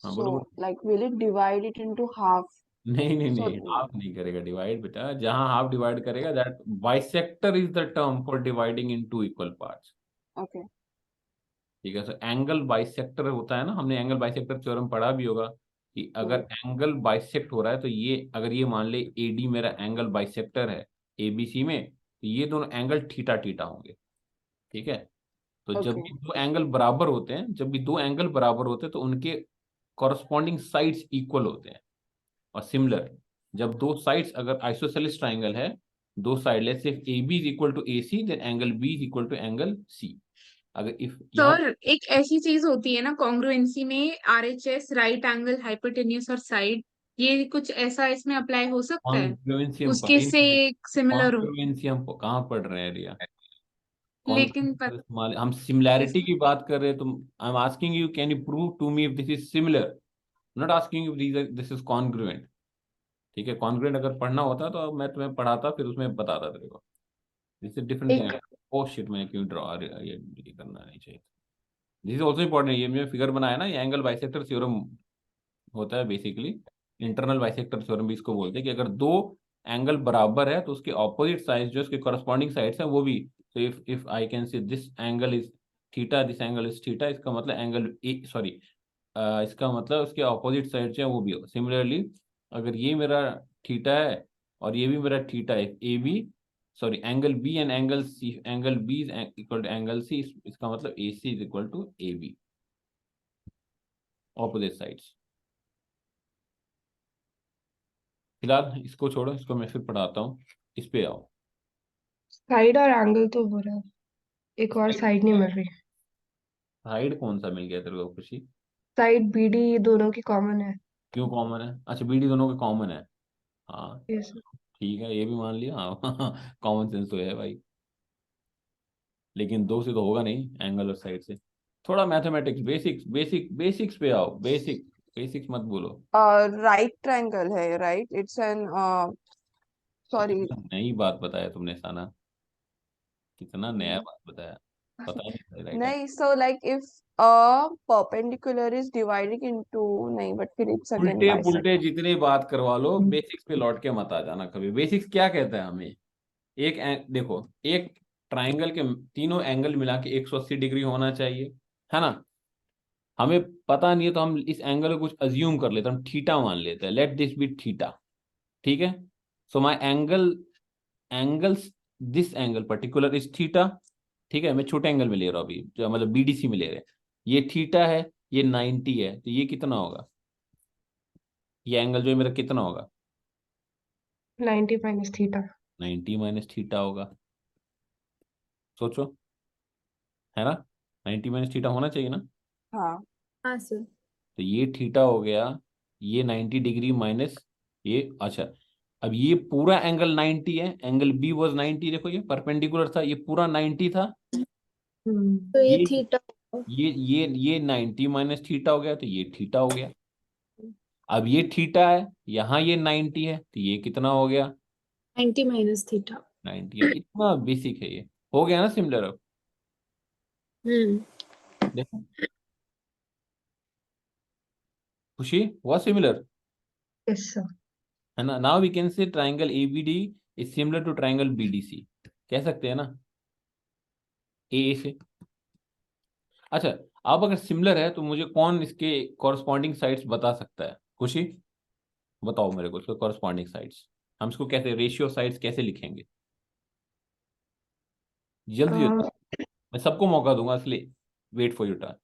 हाँ सो बोलो बोलो। Like will it divide it into half? नहीं नहीं सो नहीं, हाफ नहीं करेगा डिवाइड बेटा। जहां हाफ डिवाइड करेगा, that bisector is the term for dividing in two equal parts. Okay. ठीक है, सो एंगल बाइसेक्टर होता है ना, हमने एंगल बाइसेक्टर थ्योरम पढ़ा भी होगा कि अगर एंगल बाइसेक्ट हो रहा है तो ये, अगर ये मान ले AD मेरा एंगल बाइसेक्टर है ABC में, तो ये दोनों एंगल थीटा थीटा होंगे। ठीक है, तो जब ओके। भी दो एंगल बराबर होते हैं, जब भी दो एंगल बराबर होते हैं तो उनके कॉरस्पॉन्डिंग साइड्स इक्वल होते हैं। और सिमिलर, जब दो साइड्स, अगर आइसोसेलेस ट्राइंगल है, दो side, let's say AB is equal to AC, then angle B is equal to angle C। अगर इफ यहाँ सर एक ऐसी चीज होती है ना कॉन्ग्रुएंसी में, RHS राइट एंगल हाइपोटेन्यूस और साइड, ये कुछ ऐसा इसमें अप्लाई हो सकता है कॉन्ग्रुएंसी हम पढ़ उसके ही से नहीं, सिमिलर हो? कॉन्ग्रुएंसी हम कहाँ पढ़ रहे हैं रिया? लेकिन कॉन्ग्रुएंसी हम सिमिलैरिटी की बात कर रहे हैं। तुम, I am asking you can you prove to me if this is similar, not asking you this is congruent. ठीक है, कॉन्ग्रुएंट अगर पढ़ना होता तो मैं तुम्हें पढ़ाता, फिर उसमें बताता तेरे को। This is different thing. एक ओ शिट, मैंने क्यों ड्रॉ, ये करना नहीं चाहिए। दिस इज ऑल्सो इंपॉर्टेंट, ये मैंने फिगर बनाया ना, ये एंगल बाइसेक्टर थ्योरम होता है बेसिकली। इंटरनल बाइसेक्टर थ्योरम भी इसको बोलते हैं कि अगर दो एंगल बराबर है तो उसके ऑपोजिट साइड, जो उसके कॉरस्पॉन्डिंग साइड्स हैं वो भी। तो if I can say this angle is theta, this angle is theta, इसका मतलब एंगल ए, सॉरी, इसका मतलब उसके ऑपोजिट साइड जो है वो भी हो। सिमिलरली अगर ये मेरा थीटा है और ये भी मेरा थीटा है, ए b, sorry, angle b and angle c, angle b is equal to angle c, इसका मतलब a c is equal to a b, opposite sides. फिलहाल इसको छोड़ो, इसको मैं फिर पढ़ाता हूँ, इस पे आओ। साइड और एंगल तो हो रहा है, एक और साइड नहीं मिल रही। साइड कौन सा मिल गया तेरे को खुशी? साइड बीडी दोनों की कॉमन है। क्यों कॉमन है? अच्छा, BD दोनों के कॉमन है। हाँ यस। ठीक है, ये भी मान लिया, हाँ कॉमन सेंस तो है भाई, लेकिन दो से तो होगा नहीं, एंगल और साइड से। थोड़ा मैथमेटिक्स, बेसिक्स बेसिक्स पे आओ, बेसिक बेसिक्स मत बोलो, राइट ट्रायंगल है, राइट, इट्स एन सॉरी, नई बात बताया तुमने साना, कितना नया नहीं, बात बताया, पता ही नहीं था right. so like if a perpendicular is dividing into, नहीं, but फिर it's again उल्टे पुल्टे bisected. जितनी बात करवा लो, बेसिक्स पे लौट के मत आ जाना कभी। बेसिक्स क्या कहता है हमें, देखो एक ट्राइंगल के तीनों एंगल मिला के 180 डिग्री होना चाहिए, है ना। हमें पता नहीं है तो हम इस एंगल को कुछ अज्यूम कर लेते हैं, हम थीटा मान लेते हैं, लेट दिस बी थीटा, ठीक है। So my angles this angle particular is theta, ठीक है। मैं छोटे एंगल में ले रहा हूँ अभी, जो मतलब बीडीसी में ले रहे हैं। ये थीटा है, ये 90 है, तो ये कितना होगा, ये एंगल जो है मेरा कितना होगा, 90 माइनस थीटा। 90 माइनस थीटा होगा। सोचो, है ना, 90 माइनस थीटा होना चाहिए ना। हाँ, हाँ सर। तो ये थीटा हो गया, ये 90 डिग्री माइनस ये, अच्छा। अब ये पूरा एंगल 90 है, एंगल बी वाज 90, देखो ये परपेंडिकुलर था, ये पूरा 90 था। तो ये ये थीटा। ये 90 माइनस थीटा हो गया, तो ये थीटा हो गया। अब ये थीटा है, यहाँ ये 90 है, तो ये कितना हो गया, 90 माइनस थीटा। 90 है। इतना बेसिक है ये, हो गया ना सिमिलर अब। देखो खुशी, हुआ सिमिलर, यस सर। है ना। Now we can say triangle ABD is similar to triangle BDC, कह सकते हैं ना, ए से। अच्छा, अब अगर सिमिलर है तो मुझे कौन इसके कॉरस्पॉन्डिंग साइड्स बता सकता है, खुशी बताओ मेरे को इसके कॉरस्पॉन्डिंग साइड्स। हम इसको कैसे, रेशियो साइड्स कैसे लिखेंगे, जल्दी जल्दी, मैं सबको मौका दूंगा इसलिए, wait for your turn.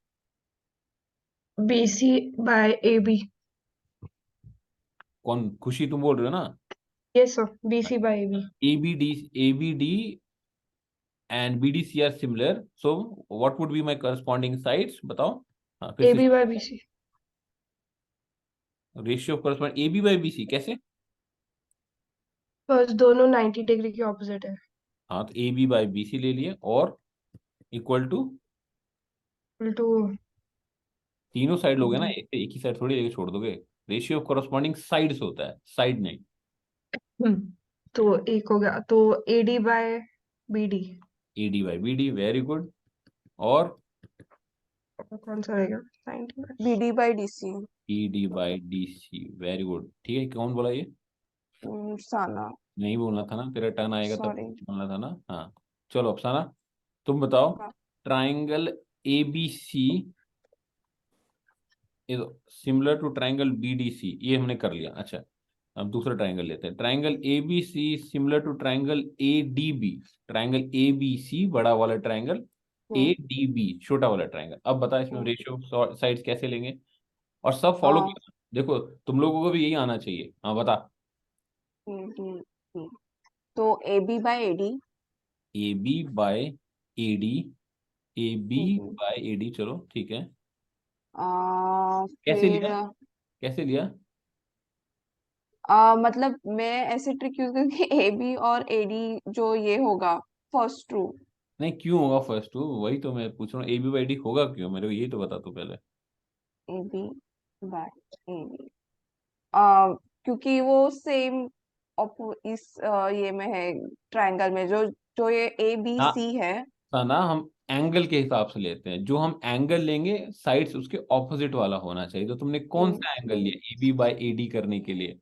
BC by AB। कौन, खुशी तुम बोल रहे हो ना, yes sir, BC by AB। ABD and BDC are similar, so what would be my corresponding sides, बताओ। हाँ फिर से, AB by BC। Ratio of corresponding AB by BC कैसे। बस दोनों 90 डिग्री के ऑपोजिट है। हाँ तो A B by B C ले लिए, और इक्वल टू, उल्टू। तीनों साइड लोगे ना, एक ही साइड थोड़ी लेके छोड़ दोगे। रेशियो ऑफ कॉरस्पॉन्डिंग साइड्स होता है, साइड नहीं। तो एक हो गया, तो AD by BD। A D by B D, very good. और कौन सा रहेगा, 90 by BD by DC, E D by D C, very good, ठीक है। कौन बोला ये, साना, नहीं बोलना था ना, तेरा टर्न आएगा तब सॉरी। बोलना था ना। हाँ चलो अफसाना, तुम बताओ। हाँ, triangle A B C is similar to triangle B D C, ये हमने कर लिया। अच्छा, अब दूसरा ट्राइंगल लेते हैं। Triangle A B C similar to triangle A D B. Triangle A B C बड़ा वाला ट्राइंगल, ए डी बी छोटा वाला ट्राइंगल। अब बता इसमें हम्म, रेशियो साइड्स कैसे लेंगे, और सब फॉलो आ, करना। देखो तुम लोगों को भी यही आना चाहिए, हाँ बता। हम्म, हम्म, हम्म। तो AB by AD। A B by A D, A B hmm, by A D, चलो ठीक है। कैसे फिर लिया, कैसे लिया, मतलब मैं ऐसे ट्रिक यूज करके AB और AD जो ये होगा फर्स्ट ट्रू। नहीं क्यों होगा फर्स्ट टू, वही तो मैं पूछ रहा हूँ, ए बी बाई डी होगा क्यों, मेरे को यही तो बता तू पहले। AB by AD, आ, क्योंकि वो सेम इस ये में है, ट्रायंगल में जो जो ये हाँ ABC है। ना, हम एंगल के हिसाब से लेते हैं, जो हम एंगल लेंगे साइड्स उसके ऑपोजिट वाला होना चाहिए। तो तुमने कौन सा एंगल लिया A B by A D करने के लिए,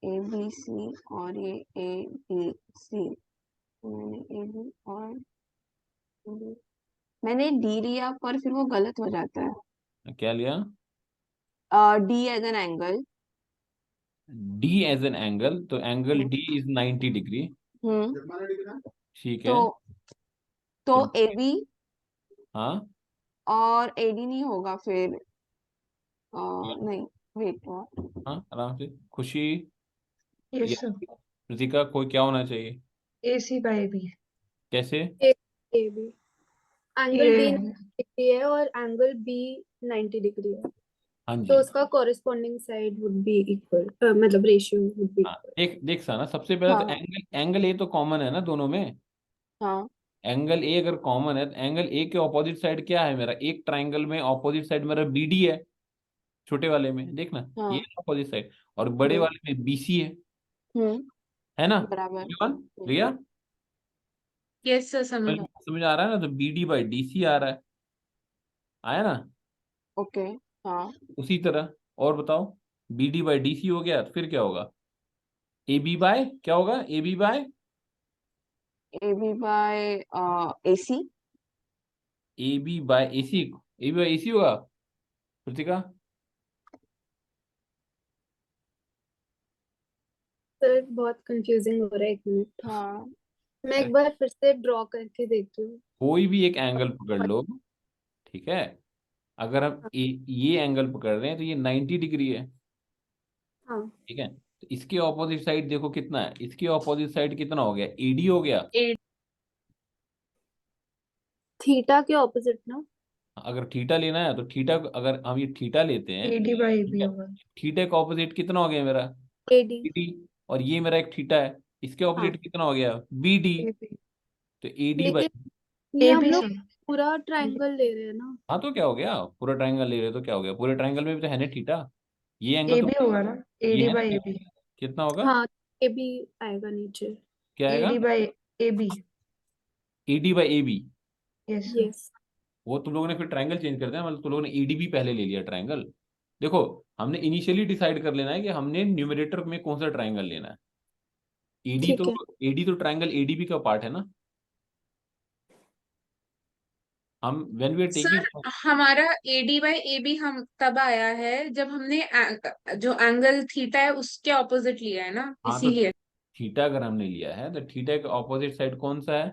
ABC और ये ABC, मैंने AB और AD, मैंने D लिया पर फिर वो गलत हो जाता क्या लिया, है। D as an angle. D as an angle, तो angle D is 90 degree, hmm. ठीक तो है। तो तो AB हाँ, और AD नहीं होगा फिर, नहीं, वेट, हाँ आराम से, खुशी यस या सर, कृतिका, कोई क्या होना चाहिए, AC बाय AB। कैसे। ए बी, एंगल डी ये 90 डिग्री है और एंगल बी 90 डिग्री है, हाँ तो जी, उसका corresponding side would be equal, मतलब रेशियो वुड बी हाँ इक्वल। देख देख साना, सबसे पहले तो हाँ, एंगल एंगल ए तो कॉमन है ना दोनों में। हाँ, एंगल ए अगर कॉमन है तो एंगल ए के ऑपोजिट साइड क्या है मेरा, एक ट्राइंगल में ऑपोजिट साइड मेरा बी डी है, छोटे वाले में देखना, ये हाँ। अपोजिट साइड, और बड़े हम्म वाले में बीसी हम्म है ना? बराबर। Everyone clear? यस सर, समझ समझ आ रहा है ना? तो बीडी बाई डीसी आ रहा है, आया ना? ओके। हाँ। उसी तरह और बताओ, बीडी बाई डीसी हो गया, तो फिर क्या होगा? ए बी बाय क्या होगा? A B by a B by a c. A B by a c, a B by a c होगा कृतिका? सर बहुत कंफ्यूजिंग हो रहा है, एक मिनट हाँ। मैं एक बार फिर से ड्रॉ करके देखती हूँ। कोई भी एक एंगल पकड़ लो, ठीक है? अगर हम ये एंगल पकड़ रहे हैं तो ये 90 डिग्री है, हाँ, ठीक है? तो इसके ऑपोजिट साइड देखो कितना है, इसके ऑपोजिट साइड कितना हो गया? एडी हो गया। थीटा के ऑपोजिट ना। अगर थीटा लेना है तो थीटा, अगर हम ये थीटा लेते हैं, AD बाई AB थीटा होगा। थीटा का ऑपोजिट कितना हो गया मेरा? एडी। एडी। और ये मेरा एक थीटा है, इसके हाँ, ऑपोजिट कितना हो गया? बीडी। AB तो एडी बाई, लेकिन ये हम लोग ABC पूरा ट्रायंगल ले रहे हैं ना। हाँ तो क्या हो गया? पूरा ट्रायंगल ले रहे हो तो क्या हो गया? पूरे ट्रायंगल में भी तो है ना थीटा, ये एंगल तो AB होगा ना, ये AD है बाई ना? AB। कितना होगा? हाँ, ए भी आएगा नीचे। क्या आएगा? AD by AB। AD by A B. Yes sir. Yes. वो तुम लोगों ने फिर ट्रायंगल चेंज कर दिया, मतलब तुम लोगों ने एडीबी पहले ले लिया ट्रायंगल। देखो, हमने इनिशियली डिसाइड कर लेना है कि हमने न्यूमरेटर में कौन सा ट्रायंगल लेना है। एडी तो ठीक है। एडी तो ट्रायंगल एडीबी का पार्ट है ना। हम when we are sir, taking, हमारा एडी बाई ए बी हम तब आया है जब हमने जो एंगल थीटा है उसके ऑपोजिट लिया है ना, हाँ तो इसीलिए। थीटा अगर हमने लिया है तो थीटा का ऑपोजिट साइड कौन सा है?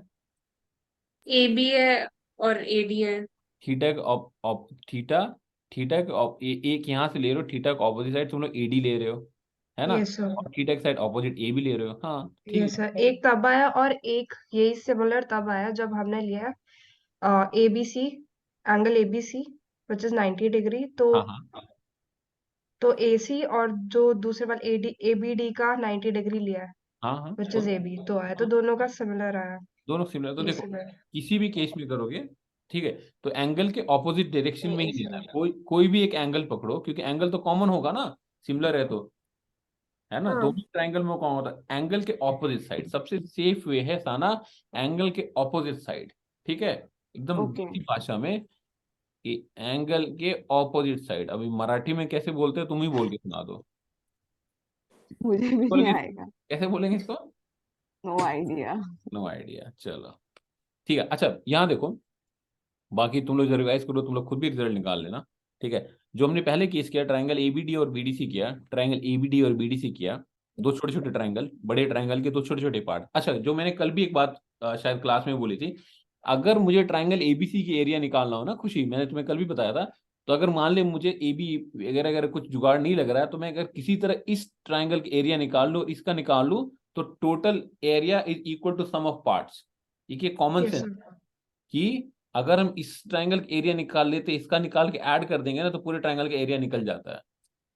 ए बी है और ए डी है। थीटा का थीटा, थीटा का एक यहाँ से ले रहे हो, थीटा का ऑपोजिट साइड तुम लोग एडी ले रहे हो, है ना? Yes sir. और थीटा की साइड ऑपोजिट ए भी ले रहे हो, हाँ ठीक यस है। सर, एक तब आया और एक यही सिमिलर तब आया जब हमने लिया ABC, angle ABC which is 90 degree. तो हाँ हाँ AC और जो दूसरे वाले ABD का 90 डिग्री लिया है हाँ हाँ विच इज AB, तो आया, तो दोनों का सिमिलर आया। दोनों सिमिलर। तो ये देखो, सिमिलर। किसी भी केस में करोगे, ठीक है, तो एंगल के ऑपोजिट डायरेक्शन में ही यस लेना है। सर। कोई कोई भी एक एंगल पकड़ो, क्योंकि एंगल तो कॉमन होगा ना, सिमिलर है तो, है ना? हाँ, दोनों ट्रायंगल में कौन होता है? एंगल के ऑपोजिट साइड सबसे सेफ वे है साना, एंगल के ऑपोजिट साइड, ठीक है? एकदम ओके। दूसरी भाषा में कि एंगल के ऑपोजिट साइड। अभी मराठी में कैसे बोलते हैं, तुम ही बोल के सुना दो। मुझे भी नहीं बोलेंगे, आएगा। कैसे बोलेंगे इसको? No idea. नो आइडिया, चलो ठीक है। अच्छा यहाँ देखो, बाकी तुम लोग जो रिवाइज करो, तुम लोग खुद भी रिजल्ट निकाल लेना, ठीक है? जो हमने पहले केस किया, ट्रायंगल एबीडी और बीडीसी किया, ट्रायंगल एबीडी और बीडीसी किया, दो छोटे छोटे ट्रायंगल, बड़े ट्रायंगल के दो छोटे छोटे पार्ट। अच्छा, जो मैंने कल भी एक बात शायद क्लास में बोली थी, अगर मुझे ट्रायंगल एबीसी की एरिया निकालना हो ना खुशी, मैंने तुम्हें कल भी बताया था, तो अगर मान ले मुझे ए बी वगैरह अगर कुछ जुगाड़ नहीं लग रहा है, तो मैं अगर किसी तरह इस ट्रायंगल की एरिया निकाल लूँ, इसका निकाल लूँ, तो total area is equal to sum of parts. ये कॉमन यस सेंस सर। कि अगर हम इस ट्रायंगल का एरिया निकाल लेते, इसका निकाल के ऐड कर देंगे ना, तो पूरे ट्रायंगल का एरिया निकल जाता है।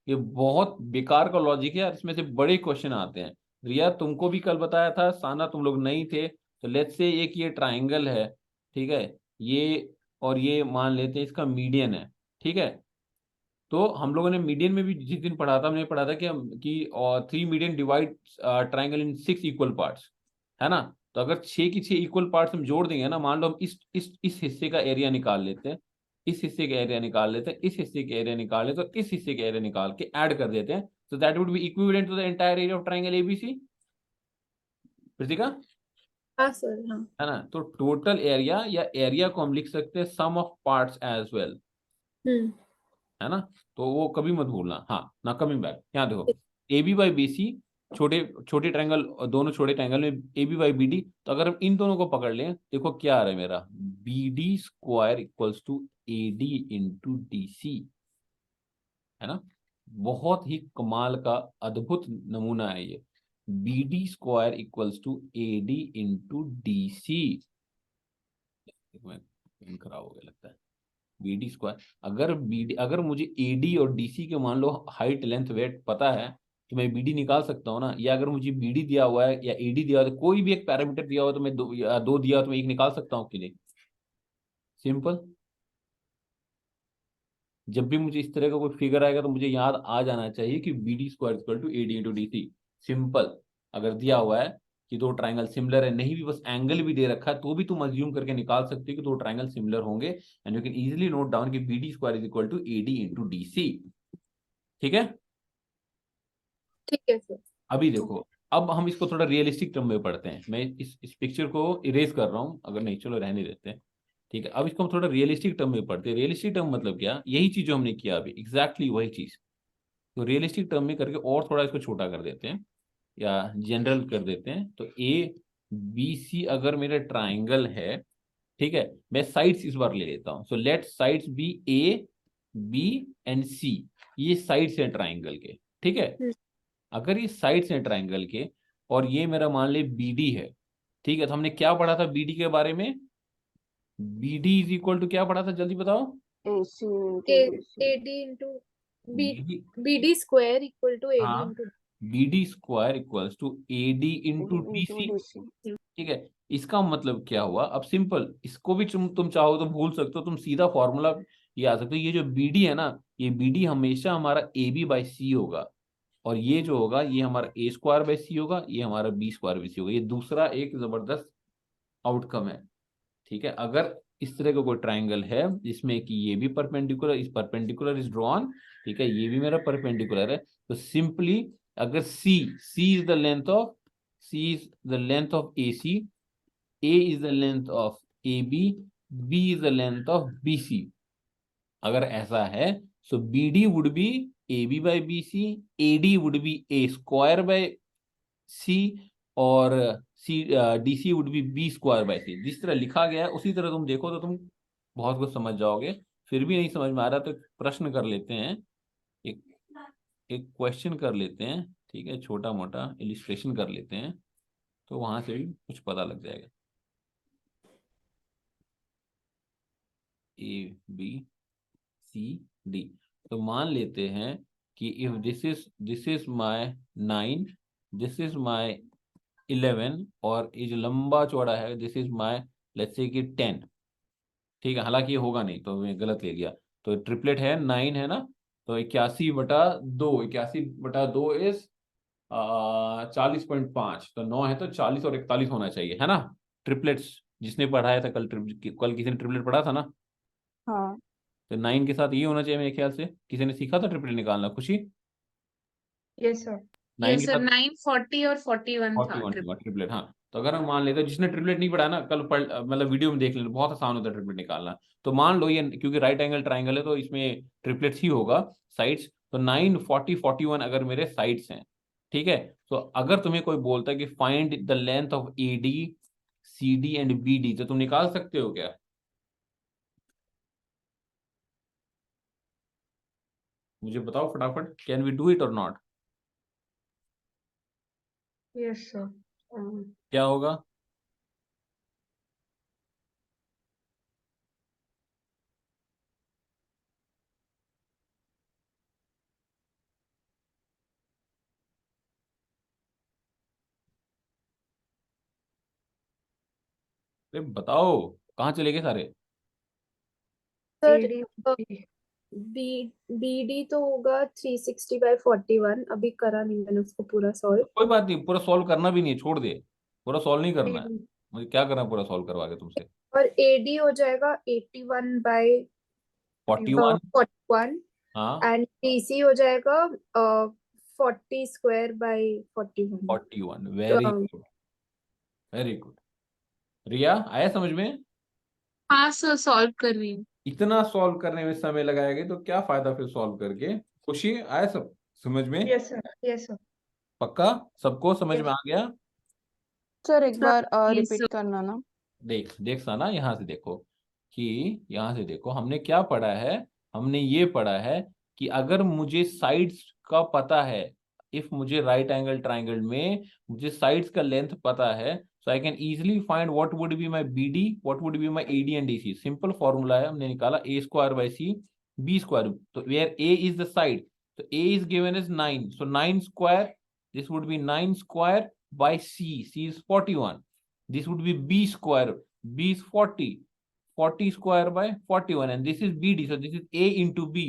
ये बहुत बेकार का लॉजिक है यार, इसमें से बड़े क्वेश्चन आते हैं। रिया तुमको भी कल बताया था, साना तुम लोग नहीं थे, तो लेट्स से एक ये ट्रायंगल है, ठीक है? ये और ये मान लेते हैं इसका मीडियन है, ठीक है? तो हम लोगों ने मीडियन में भी जिस दिन पढ़ा था, हमने पढ़ा था कि हम कि 3 median divide triangle in 6 equal parts, है ना? तो अगर 6 की 6 इक्वल पार्ट्स हम जोड़ देंगे ना, मान लो हम इस हिस्से का एरिया निकाल लेते हैं, इस हिस्से का एरिया निकाल लेते हैं, इस हिस्से का एरिया निकाल लेते हैं, तो इस हिस्से का एरिया निकाल के ऐड कर देते हैं, तो that would be equivalent to the entire area of triangle ABC. Kritika, हाँ सर, हाँ। है ना? तो टोटल एरिया या एरिया को हम लिख सकते हैं सम ऑफ पार्ट्स एज वेल, हम्म। है ना? तो वो कभी मत भूलना। हाँ ना, कमिंग बैक, यहाँ देखो, A B by B C, छोटे छोटे ट्रायंगल, दोनों छोटे ट्रायंगल में A B by B D, तो अगर हम इन दोनों को पकड़ लें, देखो क्या आ रहा है मेरा, B D square equals to A D into D C, है ना? बहुत ही कमाल का अद्भुत नमूना है ये। B D square equals to A D into D C. खराब हो गया लगता है। बीडी स्क्वायर, अगर बीडी, अगर मुझे एडी और डीसी के मान लो हाइट लेंथ वेट पता है, तो मैं बीडी निकाल सकता हूँ ना। या अगर मुझे बीडी दिया हुआ है या एडी दिया हुआ है, कोई भी एक पैरामीटर दिया हुआ है, तो मैं दो दिया हुआ तो मैं एक निकाल सकता हूँ के लिए, सिंपल। जब भी मुझे इस तरह का कोई फिगर आएगा तो मुझे याद आ जाना चाहिए कि B D square equal to A D into D C. Simple. अगर दिया हुआ है कि दो ट्राइंगल सिमिलर है, नहीं भी बस एंगल भी दे रखा है, तो भी तुम अज्यूम करके निकाल सकते हो कि दो ट्राइंगल सिमिलर होंगे, and you can easily note down कि B D square is equal to A D into D c. ठीक है। ठीक है सर। अभी देखो, अब हम इसको थोड़ा रियलिस्टिक टर्म में पढ़ते हैं। मैं इस पिक्चर को इरेज कर रहा हूँ, अगर नहीं चलो रहने देते हैं। ठीक है, अब इसको हम थोड़ा रियलिस्टिक टर्म में पढ़ते हैं। रियलिस्टिक टर्म मतलब क्या? यही चीज जो हमने किया अभी, एग्जैक्टली वही चीज। तो रियलिस्टिक टर्म में करके और थोड़ा इसको छोटा कर देते हैं या जनरल कर देते हैं। तो ए बी सी अगर मेरा ट्राइंगल है, ठीक है, मैं साइड्स इस बार ले लेता हूं। So let sides b a B and c, ये साइड्स हैं ट्राइंगल के। ठीक है, अगर ये साइड्स हैं ट्राइंगल के और ये मेरा मान ले बी डी है, ठीक है, तो हमने क्या पढ़ा था बी डी के बारे में? B D is equal to क्या पढ़ा था, जल्दी बताओ। AC into BC. AD into B BD BD square equal to AD हाँ, into B D square equals to A D into D into C. DC. ठीक है, इसका मतलब क्या हुआ? अब सिंपल, इसको भी तुम चाहो तो भूल सकते हो, तुम सीधा फॉर्मूला ये आ सकते हो। ये जो बी डी है ना, ये बी डी हमेशा हमारा ए बी बाई सी होगा, और ये जो होगा ये हमारा ए स्क्वायर बाई सी होगा, ये हमारा बी स्क्वायर बाई सी होगा। ये दूसरा एक जबरदस्त आउटकम है। ठीक है, अगर इस तरह का कोई ट्राइंगल है जिसमें कि ये भी परपेंडिकुलर, इस परपेंडिकुलर इज ड्रॉन, ठीक है, ये भी मेरा परपेंडिकुलर है, तो सिंपली अगर c is the length of a c, a is the length of a B is the length of b c. अगर ऐसा है, so b d would be a B by B c, a d would be a square by c, और c d c would be b square by c. जिस तरह लिखा गया है उसी तरह तुम देखो तो तुम बहुत कुछ समझ जाओगे। फिर भी नहीं समझ में आ रहा तो एक प्रश्न कर लेते हैं, एक एक क्वेश्चन कर लेते हैं। ठीक है, छोटा मोटा इलिस्ट्रेशन कर लेते हैं, तो वहां से भी कुछ पता लग जाएगा। ए बी सी डी, तो मान लेते हैं कि if this is my 9, this is my 11, और ये जो लंबा चौड़ा है this is my let's say कि 10। ठीक है, हालांकि ये होगा नहीं तो मैं गलत ले लिया। तो ट्रिपलेट है 9 है ना, तो 81/2 इज 40.5, तो 9 है तो 40 और 41 होना चाहिए, है ना? ट्रिपलेट्स जिसने पढ़ाया था कल किसी ने ट्रिपलेट पढ़ा था ना, हाँ, तो 9 के साथ ये होना चाहिए मेरे ख्याल से। किसी ने सीखा था ट्रिपलेट निकालना? खुशी, यस सर। 9 यस के सर, साथ 9, 40 और 41 था 41 ट्रिप। होगा ट्रिपलेट। हाँ, तो अगर हम मान लेते हैं जिसने ट्रिपलेट नहीं पढ़ा ना, कल पढ़ मतलब वीडियो में देख लेना, बहुत आसान होता है ट्रिपलेट निकालना। तो मान लो ये क्योंकि राइट एंगल ट्राइंगल है तो इसमें ट्रिपलेट्स ही होगा साइड्स। तो 9, 40, 41 अगर मेरे साइड्स हैं, ठीक है, तो अगर तुम्हें कोई बोलता है कि find the length of A D C D and B D, तो तुम निकाल सकते हो क्या? मुझे बताओ फटाफट, कैन वी डू इट और नॉट? Yes sir. क्या होगा? अरे बताओ, कहाँ चले गए सारे? सर AD बी BD तो होगा 360/41। अभी करा नहीं मैंने उसको पूरा सॉल्व। कोई बात नहीं, पूरा सॉल्व करना भी नहीं है, छोड़ दे, पूरा सॉल्व नहीं करना है। AD मुझे क्या करना है पूरा सॉल्व करवा के तुमसे? और AD हो जाएगा 81/41 41। हाँ, एंड DC हो जाएगा 40²/41। 41। Very good, very good. Riya, आया समझ में? हाँ सर, सॉल्व कर रही हूँ। इतना सॉल्व करने में समय लगाएंगे तो क्या फायदा फिर सॉल्व करके? खुशी, आया सब समझ में? Yes sir. Yes sir. पक्का सबको समझ में यस आ गया? सर एक बार Yes, रिपीट sir. करना ना। देख साना, यहाँ से देखो कि यहाँ से देखो हमने क्या पढ़ा है। हमने ये पढ़ा है कि अगर मुझे साइड्स का पता है, इफ मुझे राइट एंगल ट्राइंगल में मुझे साइड्स का लेंथ पता है, so I can easily find what would be my BD, what would be my AD and DC. Simple formula है, हमने निकाला a square by C B square. तो where a is the side, तो a is given as 9, so 9 square, this would be 9 square by c is 41, this would be b square, b is 40, 40 square by 41 and this is BD, so this is A into B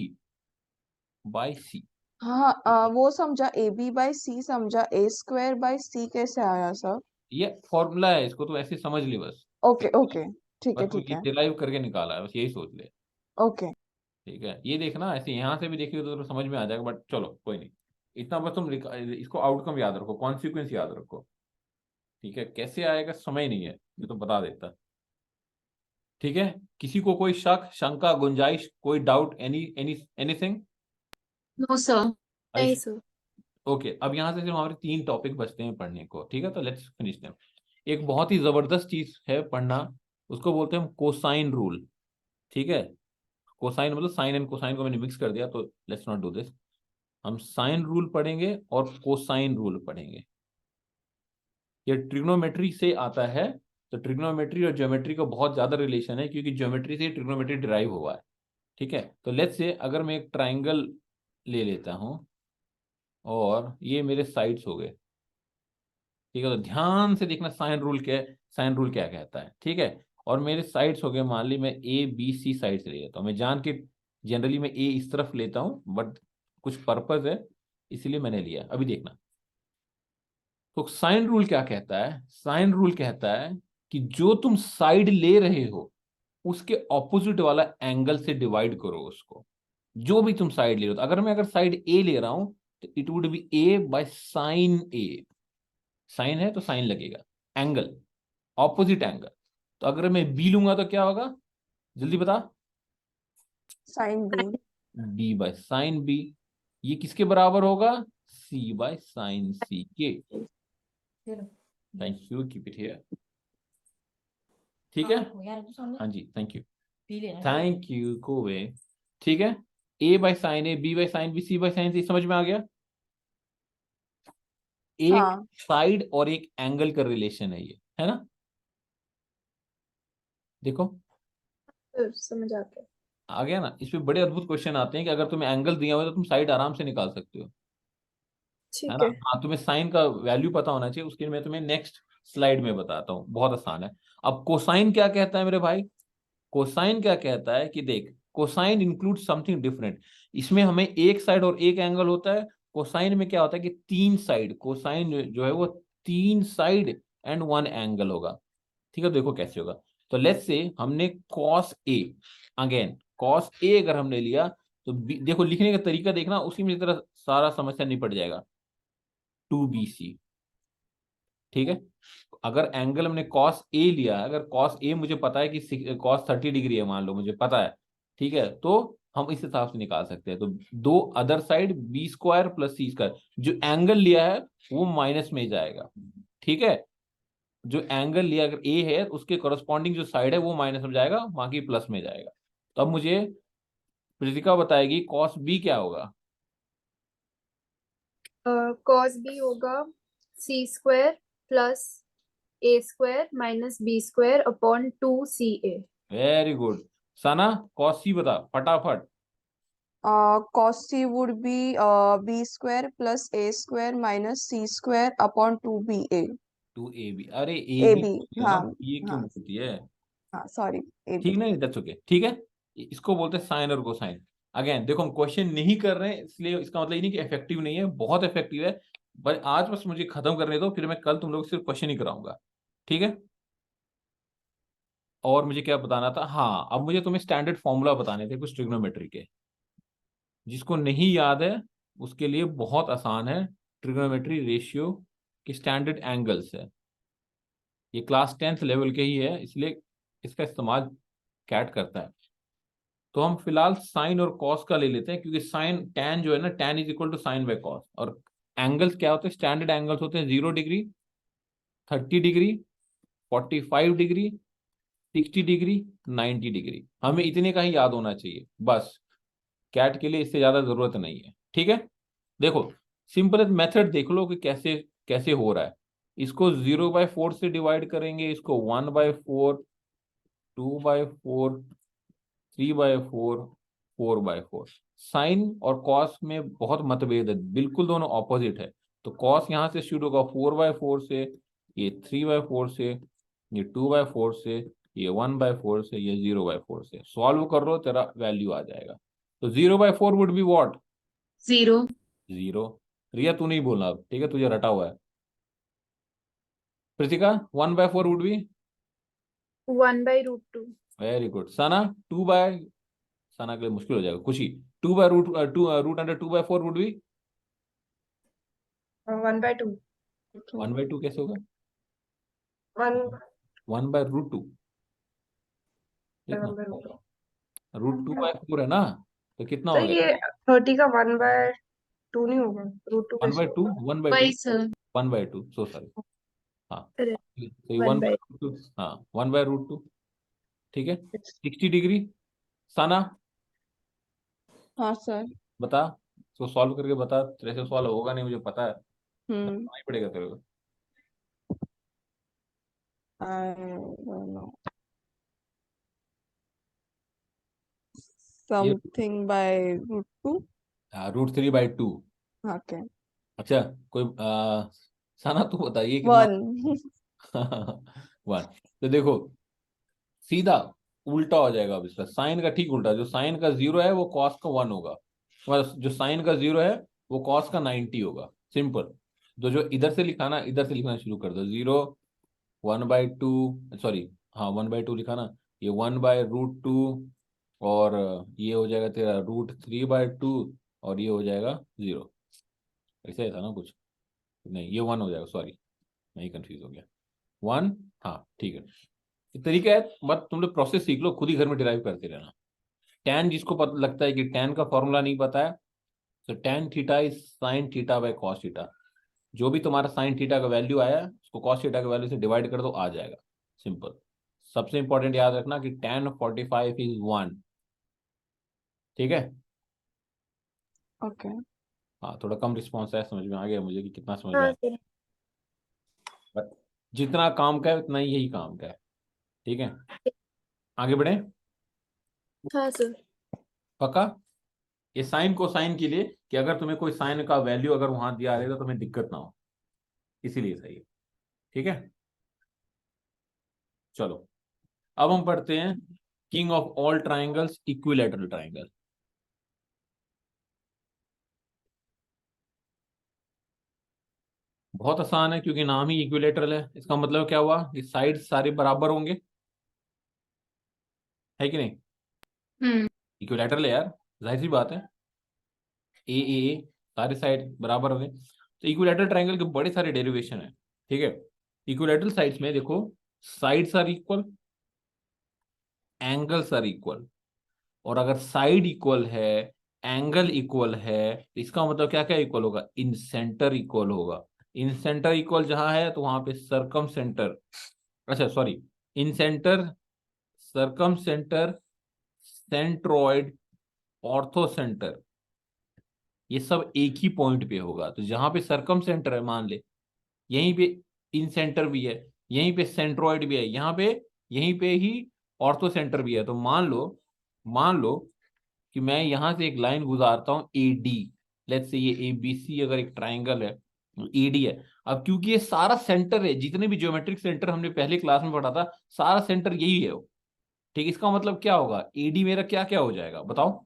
by C. हाँ वो समझा, A B by सी समझा, ए square by सी कैसे आया sir? ये formula है, इसको तो ऐसे समझ ले बस ओके ओके, ठीक है बस तू ठीक ये है, डिराइव करके निकाला है, बस यही सोच ले। ओके। ठीक है, ये देखना ऐसे यहाँ से भी देखिए तो समझ में आ जाएगा, बट चलो कोई नहीं, इतना बस तुम इसको आउटकम याद रखो, कॉन्सिक्वेंस याद रखो। ठीक है, कैसे आएगा समय नहीं है, ये तो बता देता। ठीक है, किसी को कोई शक, शंका, गुंजाइश, कोई डाउट, एनीथिंग? No sir. नहीं सर। ओके, अब यहाँ से सिर्फ हमारे 3 टॉपिक बचते हैं पढ़ने को। ठीक है, तो लेट्स फिनिश देम। एक बहुत ही जबरदस्त चीज है पढ़ना, उसको बोलते हैं हम कोसाइन रूल। ठीक है, कोसाइन मतलब साइन एंड कोसाइन को मैंने मिक्स कर दिया, तो लेट्स नॉट डू दिस। हम साइन रूल पढ़ेंगे और कोसाइन रूल पढ़ेंगे। ये ट्रिग्नोमेट्री से आता है, तो ट्रिग्नोमेट्री और ज्योमेट्री का बहुत ज्यादा रिलेशन है, क्योंकि ज्योमेट्री से ट्रिग्नोमेट्री डिराइव हुआ है। ठीक है, तो लेट्स से अगर मैं एक ट्राइंगल ले लेता हूं और ये मेरे साइड्स हो गए। ठीक है, तो ध्यान से देखना साइन रूल क्या है, साइन रूल क्या कहता है। ठीक है, और मेरे साइड्स हो गए, मान ली मैं ए बी सी साइड्स ले लेता हूँ। मैं जान के जनरली मैं ए इस तरफ लेता हूँ, बट कुछ पर्पज है इसीलिए मैंने लिया। अभी देखना, तो साइन रूल क्या कहता है? साइन रूल कहता है कि जो तुम साइड ले रहे हो उसके ऑपोजिट वाला एंगल से डिवाइड करो उसको। जो भी तुम साइड ले रहे हो, तो अगर साइड ए ले रहा हूं तो it would be A by sine A. Sine है तो साइन लगेगा, एंगल, ऑपोजिट एंगल। तो अगर मैं बी लूंगा तो क्या होगा, जल्दी बता? Sine b. B by sine b. ये किसके बराबर होगा? सी बाय साइन सी के। Thank you, keep it here. ठीक है, हाँ जी, थैंक यू, थैंक यू कोवे। ठीक है, a by sine a, B by sine b, c by sine c, समझ में आ गया? एक हाँ साइड और एक एंगल का रिलेशन है ये, है ना? देखो समझ आ गया। आ गया ना? इसमें बड़े अद्भुत क्वेश्चन आते हैं कि अगर तुम्हें एंगल दिया हुआ है तो तुम साइड आराम से निकाल सकते हो, है ठीक ना? है। हाँ, तुम्हें साइन का वैल्यू पता होना चाहिए, उसके लिए मैं तुम्हें नेक्स्ट स्लाइड में बताता हूँ, बहुत आसान है। अब कोसाइन क्या कहता है मेरे भाई? कोसाइन क्या कहता है कि देख, कोसाइन इंक्लूड समथिंग डिफरेंट। इसमें हमें एक साइड और एक एंगल होता है। कोसाइन में क्या होता है कि 3 साइड, कोसाइन जो है वो 3 साइड एंड 1 एंगल होगा। ठीक है, देखो कैसे होगा। तो लेट्स से हमने cos A, again cos A अगर हमने लिया तो देखो लिखने का तरीका देखना, उसी में तरह सारा समस्या निपट जाएगा। 2BC। ठीक है, अगर एंगल हमने कॉस ए लिया, अगर कॉस ए मुझे पता है कि कॉस 30 डिग्री है, मान लो मुझे पता है, ठीक है, तो हम इस हिसाब से निकाल सकते हैं। तो दो other side b square plus c square, जो एंगल लिया है वो माइनस में जाएगा। ठीक है, जो एंगल लिया अगर ए है उसके करस्पॉन्डिंग जो साइड है वो माइनस में जाएगा, बाकी प्लस में जाएगा। तो अब मुझे प्रीतिका बताएगी कॉस बी क्या होगा। कॉस बी होगा c square plus a square minus b square upon 2CA। Very good. Sana, cos c बता फटाफट। cos c would be b square plus a square minus c square upon 2ba। 2AB, अरे A B ab ना, हाँ ये क्यों हाँ बोलती है? हाँ सॉरी, ab। ठीक नहीं, दैट्स ओके। ठीक है, इसको बोलते हैं साइन और कोसाइन। अगेन देखो, हम क्वेश्चन नहीं कर रहे हैं इसलिए इसका मतलब ये नहीं कि इफेक्टिव नहीं है, बहुत इफेक्टिव है। बस आज बस मुझे खत्म करने दो, फिर मैं कल तुम लोग सिर्फ क्वेश्चन ही कराऊंगा। ठीक है, और मुझे क्या बताना था? हाँ, अब मुझे तुम्हें स्टैंडर्ड फॉर्मूला बताने थे कुछ ट्रिग्नोमेट्री के। जिसको नहीं याद है उसके लिए बहुत आसान है, ट्रिग्नोमेट्री रेशियो के स्टैंडर्ड एंगल्स है। ये क्लास 10th लेवल के ही है, इसलिए इसका इस्तेमाल कैट करता है। तो हम फिलहाल साइन और कॉस का ले लेते हैं, क्योंकि साइन टैन जो है ना, tan is equal to sine by cos. और एंगल्स क्या होते हैं? स्टैंडर्ड एंगल्स होते हैं 0 degree, 30 degree, 45 degree, 60 degree, 90 degree. हमें इतने का ही याद होना चाहिए बस, कैट के लिए इससे ज्यादा जरूरत नहीं है। ठीक है, देखो सिंपल मेथड देख लो कि कैसे कैसे हो रहा है। इसको 0/4 से डिवाइड करेंगे, इसको 1/4, 2/4, 3/4, 4/4। साइन और कॉस में बहुत मतभेद है, बिल्कुल दोनों ऑपोजिट है। तो कॉस यहाँ से शुरू होगा 4/4 से, ये 3/4 से, ये 2/4 से, ये 1/4 से, ये 0/4 से। सॉल्व कर लो, तेरा वैल्यू आ जाएगा। तो 0/4 वुड बी व्हाट? 0। 0। रिया तू नहीं बोलना अब, ठीक है, तुझे रटा हुआ है। Pritika 1/4 would be? 1/√2। Very good. Sana 2 by, Sana के लिए मुश्किल हो जाएगा। खुशी 2/√2 वुड बी? 1/2। 1/2 कैसे होगा? 1 1/√2 देखना, √2। √2/4 है ना, तो कितना तो हो गया? ये 30 का 1/2 नहीं होगा, √2 वन कैसे बाय टू होगा? 1/2 वही सर। 1/2 so sorry. हाँ, अरे, तो ये 1 1 बाय by रूट टू, हाँ 1/√2, ठीक है। 60 डिग्री। साना हाँ सर। बता, इसको सॉल्व करके बता। तेरे से सॉल्व होगा नहीं मुझे पता है, हम्म। बताना ही पड़ेगा तेरे को। I don't know. ये Something by √2. √3/2। Okay. अच्छा, कोई साना तू बता ये कितना? 1. 1। तो देखो सीधा उल्टा हो जाएगा। अब इसका साइन का ठीक उल्टा, जो साइन का 0 है वो कॉस का 1 होगा, मतलब जो साइन का 0 है वो कॉस का 90 होगा। सिंपल। तो जो इधर से लिखा ना, इधर से लिखना शुरू कर दो। 0, 1/2, सॉरी, हाँ 1/2 लिखा ना, ये 1/√2, और ये हो जाएगा तेरा √3/2, और ये हो जाएगा 0। ऐसे था ना कुछ? नहीं, ये 1 हो जाएगा, सॉरी मैं ही कंफ्यूज हो गया। 1, हाँ ठीक है। ये तरीका है, बट तुम लोग प्रोसेस सीख लो, खुद ही घर में डिराइव करते रहना। टैन, जिसको पता लगता है कि टैन का फॉर्मूला नहीं पता है, तो tan theta is sine theta by cos theta. जो भी तुम्हारा साइन थीटा का वैल्यू आया उसको कॉस थीटा के वैल्यू से डिवाइड कर दो, आ जाएगा। सिंपल। सबसे इंपॉर्टेंट याद रखना कि tan 45 इज 1, ठीक है। Okay. हाँ, थोड़ा कम रिस्पॉन्स है, समझ में आ गया मुझे कि कितना समझ में हाँ आया, सर। बट जितना काम का है उतना ही यही काम का है, ठीक है। आगे बढ़े। हाँ सर। पक्का? ये साइन को साइन के लिए, कि अगर तुम्हें कोई साइन का वैल्यू अगर वहां दिया रहेगा तो तुम्हें दिक्कत ना हो, इसीलिए सही है, ठीक है। चलो अब हम पढ़ते हैं king of all triangles, equilateral triangle. बहुत आसान है क्योंकि नाम ही इक्विलैटरल है। इसका मतलब क्या हुआ? कि साइड सारे बराबर होंगे, है कि नहीं? हम्म। इक्विलैटरल है यार, जाहिर सी बात है। ए सारे साइड बराबर होंगे। तो इक्विलैटरल ट्राइंगल के बड़े सारे डेरिवेशन है, ठीक है। इक्विलैटरल साइड्स में देखो, sides are equal, angles are equal, और अगर साइड इक्वल है, एंगल इक्वल है, तो इसका मतलब क्या क्या इक्वल होगा? इन सेंटर इक्वल होगा। इन सेंटर इक्वल जहां है तो वहां पे सरकम सेंटर, अच्छा sorry, in centre, circum centre, centroid, ortho centre, ये सब एक ही पॉइंट पे होगा। तो जहां पे सरकम सेंटर है, मान ले यहीं पे इन सेंटर भी है, यहीं पे सेंट्रॉइड भी है, यहाँ पे यहीं पे ही ऑर्थो सेंटर भी है। तो मान लो कि मैं यहां से एक लाइन गुजारता हूं ए डी, लेट्स से ये ए बी सी अगर एक ट्राइंगल है, ए डी है। अब क्योंकि ये सारा सेंटर है, जितने भी ज्योमेट्रिक सेंटर हमने पहले क्लास में पढ़ा था, सारा सेंटर यही है वो, ठीक। इसका मतलब क्या होगा? ए डी मेरा क्या क्या हो जाएगा बताओ?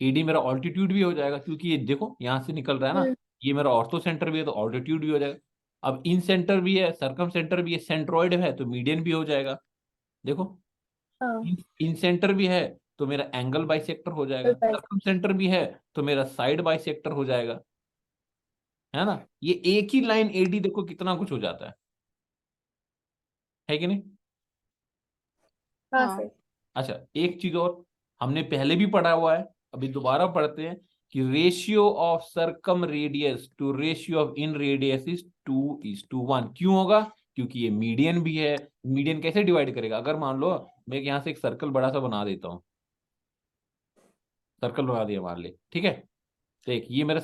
एडी मेरा ऑल्टीट्यूड भी हो जाएगा, क्योंकि ये देखो यहां से निकल रहा है ना, ये मेरा ऑर्थो सेंटर भी है तो ऑल्टीट्यूड भी हो जाएगा। अब इन सेंटर भी है, सरकम सेंटर भी है, सेंट्रॉइड है तो मीडियन भी हो जाएगा। देखो हाँ। इन सेंटर भी है तो मेरा एंगल बाइसेक्टर हो जाएगा, सरकम सेंटर भी है तो मेरा साइड बाइसेक्टर हो जाएगा, है ना। ये एक ही लाइन एडी देखो कितना कुछ हो जाता है कि नहीं? हाँ हाँ। सर। अच्छा, एक चीज और हमने पहले भी पढ़ा हुआ है, अभी दोबारा पढ़ते हैं कि ratio of circum radius to ratio of in radius is 2:1। क्यों होगा? क्योंकि ये मीडियन भी है। मीडियन कैसे डिवाइड करेगा? अगर मान लो मैं यहाँ से एक सर्कल बड़ा सा बना देता हूँ, सर्कल बना दिया मान ले, ठीक है। देख ये मेरा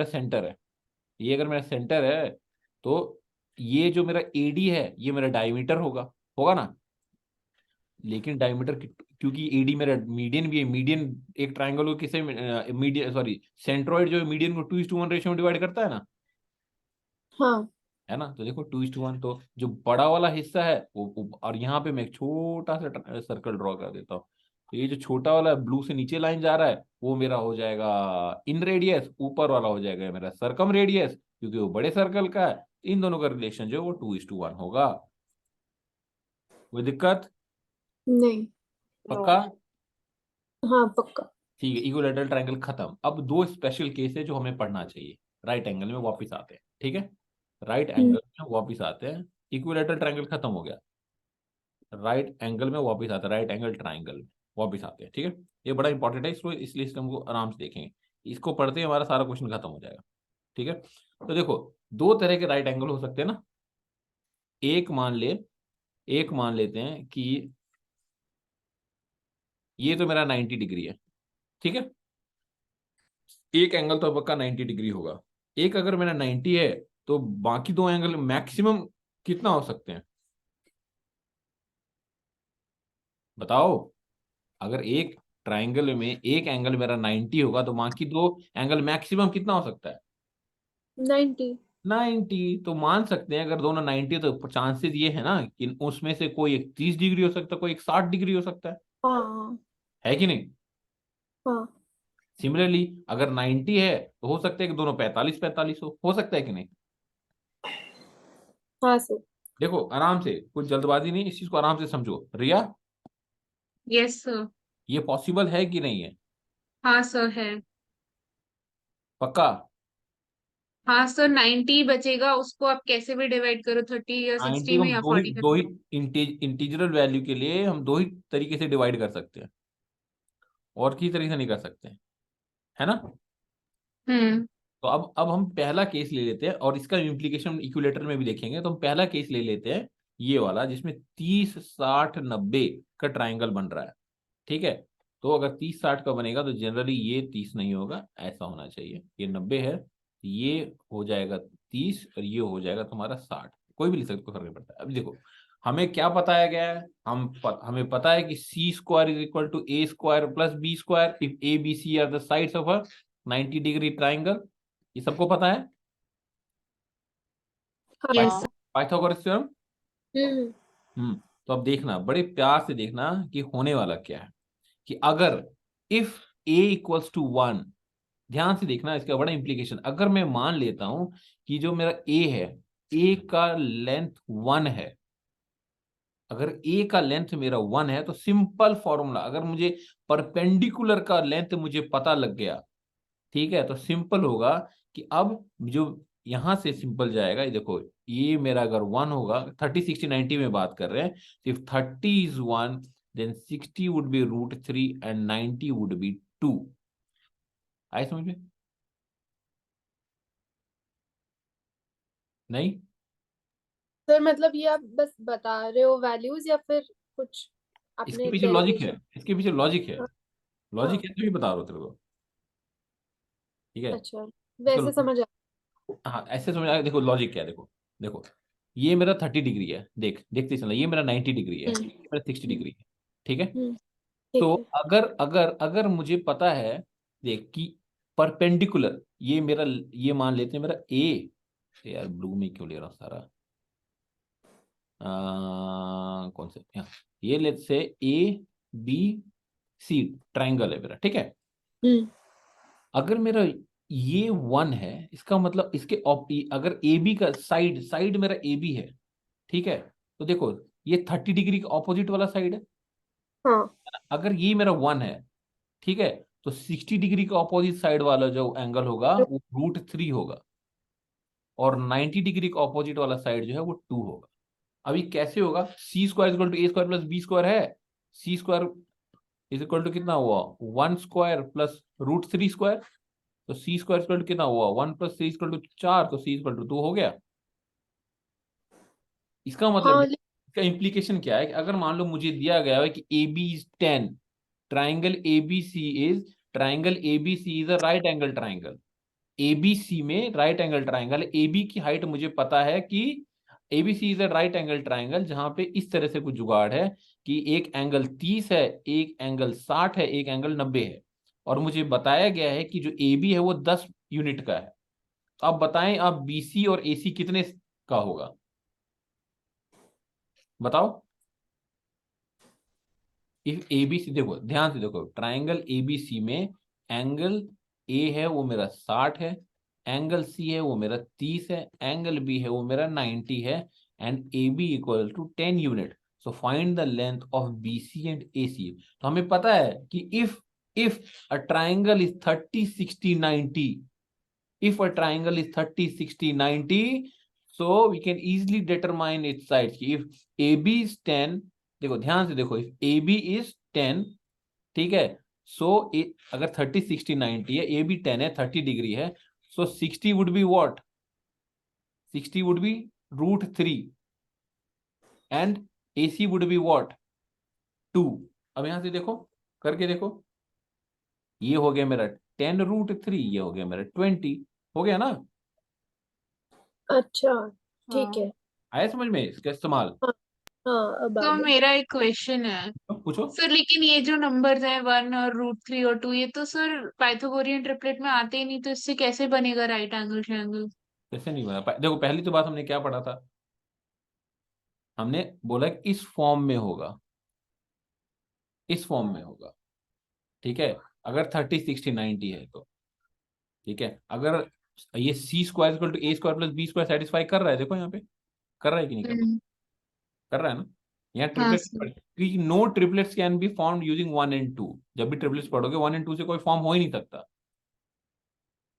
सेंटर है, ये अगर मेरा सेंटर है तो ये जो मेरा एडी है ये मेरा डायमीटर होगा, होगा ना। लेकिन डायमीटर, क्योंकि एडी मेरा मीडियन भी है, मीडियन एक ट्राइंगल को किसे, मीडियन सॉरी सेंट्रॉइड जो है मीडियन को 2:1 रेशियो में डिवाइड करता है ना। हाँ। है ना। तो देखो 2:1, तो जो बड़ा वाला हिस्सा है और यहाँ पे मैं एक छोटा सा सर्कल ड्रॉ कर देता हूँ। तो ये जो छोटा वाला ब्लू से नीचे लाइन जा रहा है वो मेरा हो जाएगा इन रेडियस, ऊपर वाला हो जाएगा मेरा सरकम रेडियस, क्योंकि वो बड़े सर्कल का है। इन दोनों का रिलेशन जो है वो 2:1 होगा। कोई दिक्कत? नहीं। पक्का? हाँ पक्का। ठीक है, इक्विलैटरल ट्रायंगल खत्म। अब दो स्पेशल केस है जो हमें पढ़ना चाहिए। राइट एंगल में वापस आते हैं, ठीक है। राइट एंगल में वापस आते हैं, इक्विलैटरल ट्रायंगल खत्म हो गया, राइट एंगल में वापस आता है, राइट एंगल ट्रायंगल में वापस आते हैं, ठीक है। ये बड़ा इंपॉर्टेंट है, इसलिए इसको हमको आराम से देखेंगे। इसको पढ़ते ही हमारा सारा क्वेश्चन खत्म हो जाएगा, ठीक है। तो देखो दो तरह के राइट एंगल हो सकते हैं ना। एक मान लेते हैं कि ये तो मेरा 90 डिग्री है, ठीक है। एक एंगल तो पक्का 90 डिग्री होगा। एक अगर मेरा 90 है तो बाकी दो एंगल मैक्सिमम कितना हो सकते हैं बताओ। अगर एक ट्राइंगल में एक एंगल मेरा 90 होगा तो बाकी दो एंगल मैक्सिमम कितना हो सकता है? 90। 90। तो मान सकते हैं अगर दोनों 90 तो चांसेस ये है ना कि उसमें से कोई एक 30 डिग्री हो सकता है, कोई एक 60 डिग्री हो सकता हाँ है कि नहीं। हाँ सिमिलरली अगर 90 है तो हो सकता है कि दोनों 45 45 हो सकता है कि नहीं। हाँ सर। देखो आराम से, कुछ जल्दबाजी नहीं, इस चीज को आराम से समझो। रिया, यस सर। ये पॉसिबल है कि नहीं है? हाँ सर है। पक्का? हाँ सर, 90 बचेगा, उसको आप कैसे भी डिवाइड करो 30 या 90 60 को में हम या दो ही 40 में। दो ही इंटीजरल वैल्यू के लिए हम दो ही तरीके से डिवाइड कर सकते हैं, और किसी तरीके से नहीं कर सकते, है ना। हम्म। तो अब हम पहला केस ले लेते हैं और इसका इम्प्लीकेशन इक्विलेटर में भी देखेंगे। तो हम पहला केस ले लेते हैं ये वाला जिसमें 30 60 90 का ट्राइंगल बन रहा है, ठीक है। तो अगर 30 60 का बनेगा तो जनरली ये 30 नहीं होगा, ऐसा होना चाहिए। ये 90 है, ये हो जाएगा 30 और ये हो जाएगा तुम्हारा 60। कोई भी लिख सकते, कोई फर्क नहीं पड़ता। अब देखो हमें क्या बताया गया है, हमें पता है कि c square is equal to A square plus B square if a B c are the sides of a 90 degree triangle. ये सबको पता है, यस। हाँ पाइथागोरस थ्योरम। हम्म। तो अब देखना, बड़े प्यार से देखना कि होने वाला क्या है। कि अगर इफ ए इक्वल्स टू 1, ध्यान से देखना इसका बड़ा इंप्लीकेशन। अगर मैं मान लेता हूं कि जो मेरा ए है, ए का लेंथ 1 है, अगर ए का लेंथ मेरा 1 है तो सिंपल फॉर्मूला, अगर मुझे परपेंडिकुलर का लेंथ मुझे पता लग गया, ठीक है, तो सिंपल होगा कि अब जो यहां से सिंपल जाएगा। ये देखो ये मेरा अगर 1 होगा, 30 60 90 में बात कर रहे हैं, if 30 is 1 then 60 would be √3 and 90 would be 2। आए समझ में? नहीं? सर मतलब ये आप बस बता रहे हो वैल्यूज या फिर कुछ इसके अपने पीछे लॉजिक है, डेरिवेशन? इसके पीछे लॉजिक है, हाँ लॉजिक है तो ही बता रहा हूँ तेरे को, ठीक है। अच्छा, इसका वैसे समझ आ। हाँ ऐसे समझ आएगा। देखो लॉजिक क्या है, देखो देखो ये मेरा 30 डिग्री है, देखते चलना, ये मेरा 90 डिग्री है, ये मेरा 60 डिग्री है, ठीक है। ठीक तो है। अगर अगर अगर मुझे पता है, देख कि परपेंडिकुलर, ये मेरा, ये मान लेते हैं मेरा ए, यार ब्लू में क्यों ले रहा हूँ सारा, कौन से ये लेते से ए बी सी ट्राइंगल है मेरा, ठीक है। हम्म। अगर मेरा ये 1 है, इसका मतलब इसके अगर ए बी का साइड साइड मेरा ए बी है, ठीक है। तो देखो ये 30 डिग्री का ऑपोजिट वाला साइड है। हाँ अगर ये मेरा 1 है, ठीक है, तो 60 डिग्री का ऑपोजिट साइड वाला जो एंगल होगा वो √3 होगा, और 90 डिग्री का ऑपोजिट वाला साइड जो है वो 2 होगा। अभी कैसे होगा? C square equal to A square plus B square है। C square is equal to कितना हुआ? 1 स्क्वायर प्लस √3 स्क्वायर। तो सी स्क्वायर इक्वल टू कितना हुआ? 1 प्लस 3 इक्वल टू 4, तो सी इक्वल टू 2 हो गया। इसका मतलब हाँ इसका इंप्लीकेशन क्या है कि अगर मान लो मुझे दिया गया है कि A B is 10, triangle A B C is a right angle triangle. ABC में राइट एंगल ट्राइंगल, एबी की हाइट मुझे पता है कि ABC is a right angle triangle, जहां पे इस तरह से कुछ जुगाड़ है कि एक एंगल 30 है, एक एंगल 60 है, एक एंगल 90 है, और मुझे बताया गया है कि जो ए बी है वो 10 यूनिट का है। तो आप बताएं, आप बीसी और एसी कितने का होगा? बताओ। इफ एबीसी, देखो ध्यान से देखो, ट्राइंगल एबीसी में एंगल ए है वो मेरा 60 है, एंगल सी है वो मेरा 30 है, एंगल बी है वो मेरा 90 है, and A B equal to 10 unit. So find the length of BC and AC. तो हमें पता है कि if a triangle is 30 60 90, if a triangle is 30 60 90, so we can easily determine its sides. If AB is 10, देखो ध्यान से देखो, if AB is 10, ठीक है, so अगर 30 60 90 है, AB 10 है, 30 डिग्री है, so 60 would be what? 60 would be √3 and AC would be what? 2। अब यहां से देखो, करके देखो, ये हो गया मेरा 10√3, ये हो गया मेरा 20, हो गया ना? अच्छा, ठीक हाँ है। आया समझ में इसका इस्तेमाल? हाँ, अब आ तो गया। मेरा एक क्वेश्चन है पूछो। सर, लेकिन ये जो नंबर्स हैं 1 और √3 और 2, ये तो सर पाइथागोरियन ट्रिपलेट में आते ही नहीं, तो इससे कैसे बनेगा राइट एंगल ट्रायंगल? कैसे नहीं बना? देखो पहली तो बात हमने क्या पढ़ा था, हमने बोला कि इस फॉर्म में होगा, इस फॉर्म में होगा, ठीक है, अगर 30 60 90 है तो, ठीक है, अगर ये c square equal to A square plus B square satisfy कर रहा है, देखो यहाँ पे कर रहा है कि नहीं कर रहा? हम्म। कर रहा है ना? यहाँ हाँ ट्रिपलेट, सर। क्योंकि no triplets can be formed using 1 and 2। जब भी ट्रिपलेट्स पढ़ोगे 1 एंड 2 से कोई फॉर्म हो ही नहीं सकता,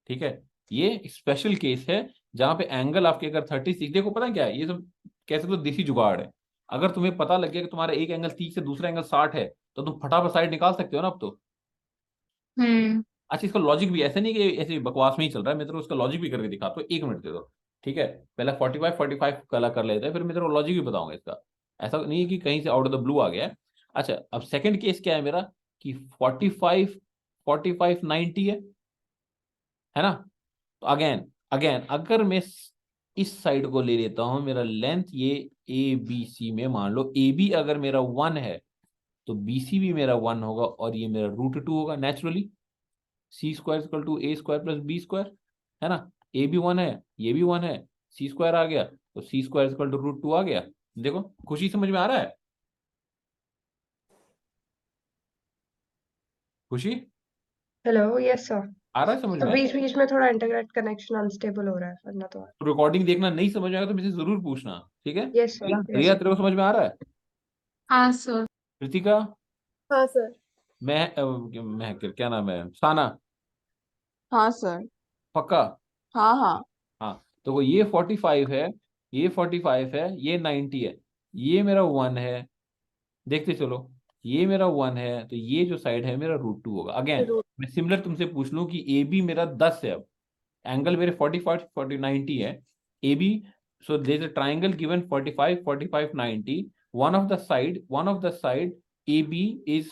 ठीक है। ये स्पेशल केस है जहां पे एंगल आपके अगर 36, देखो पता है क्या है, ये सब कैसे तो देसी जुगाड़ है। अगर तुम्हें पता लग गया कि तुम्हारा एक एंगल 30 से दूसरा एंगल 60 है, तो तुम फटाफट साइड निकाल सकते हो ना अब तो। हम्म। अच्छा, इसका लॉजिक भी ऐसे नहीं कि ऐसे बकवास में ही चल रहा है, मैं तो उसका लॉजिक भी करके दिखाता हूँ, 1 मिनट दे दो, ठीक है। पहले 45 कला कर लेते हैं, फिर मैं तेरे को लॉजिक भी बताऊंगा इसका। ऐसा नहीं है कि कहीं से आउट ऑफ द ब्लू आ गया है। अच्छा, अब सेकंड केस क्या है मेरा, कि 45 90 है ना? तो अगेन अगेन अगर मैं इस साइड को ले लेता हूं, मेरा लेंथ ये ए बी सी में, मान लो ए बी अगर मेरा 1 है, तो बी सी भी मेरा 1 होगा, और ये मेरा √2 होगा naturally. C square equal to A square plus B square, है ना? ए भी 1 है, ये भी 1 है, सी स्क्वायर आ गया, तो सी स्क्वायर इक्वल टू √2 आ गया। देखो खुशी समझ में आ रहा है? खुशी हेलो, यस सर। आ रहा है समझ में? बीच बीच में थोड़ा इंटरनेट कनेक्शन अनस्टेबल हो रहा है, वरना तो रिकॉर्डिंग देखना, नहीं समझ में आएगा तो मुझे जरूर पूछना, ठीक है? यस सर, रिया, यस रिया सर। तेरे को समझ में आ रहा है? हाँ सर। कृतिका, हाँ सर। मैं क्या नाम है, साना, हाँ सर। पक्का? हाँ हाँ। हाँ, तो वो ये 45 है, ये 45 है, ये 90 है, ये मेरा 1 है, देखते चलो, ये मेरा 1 है, तो ये जो साइड है मेरा √2 होगा। अगेन जरूर। मैं सिमिलर तुमसे पूछ लूं कि ए बी मेरा 10 है, अब एंगल मेरे 45 40 90 है, ए B, so there is a triangle given 45 45 90, one of the side A B is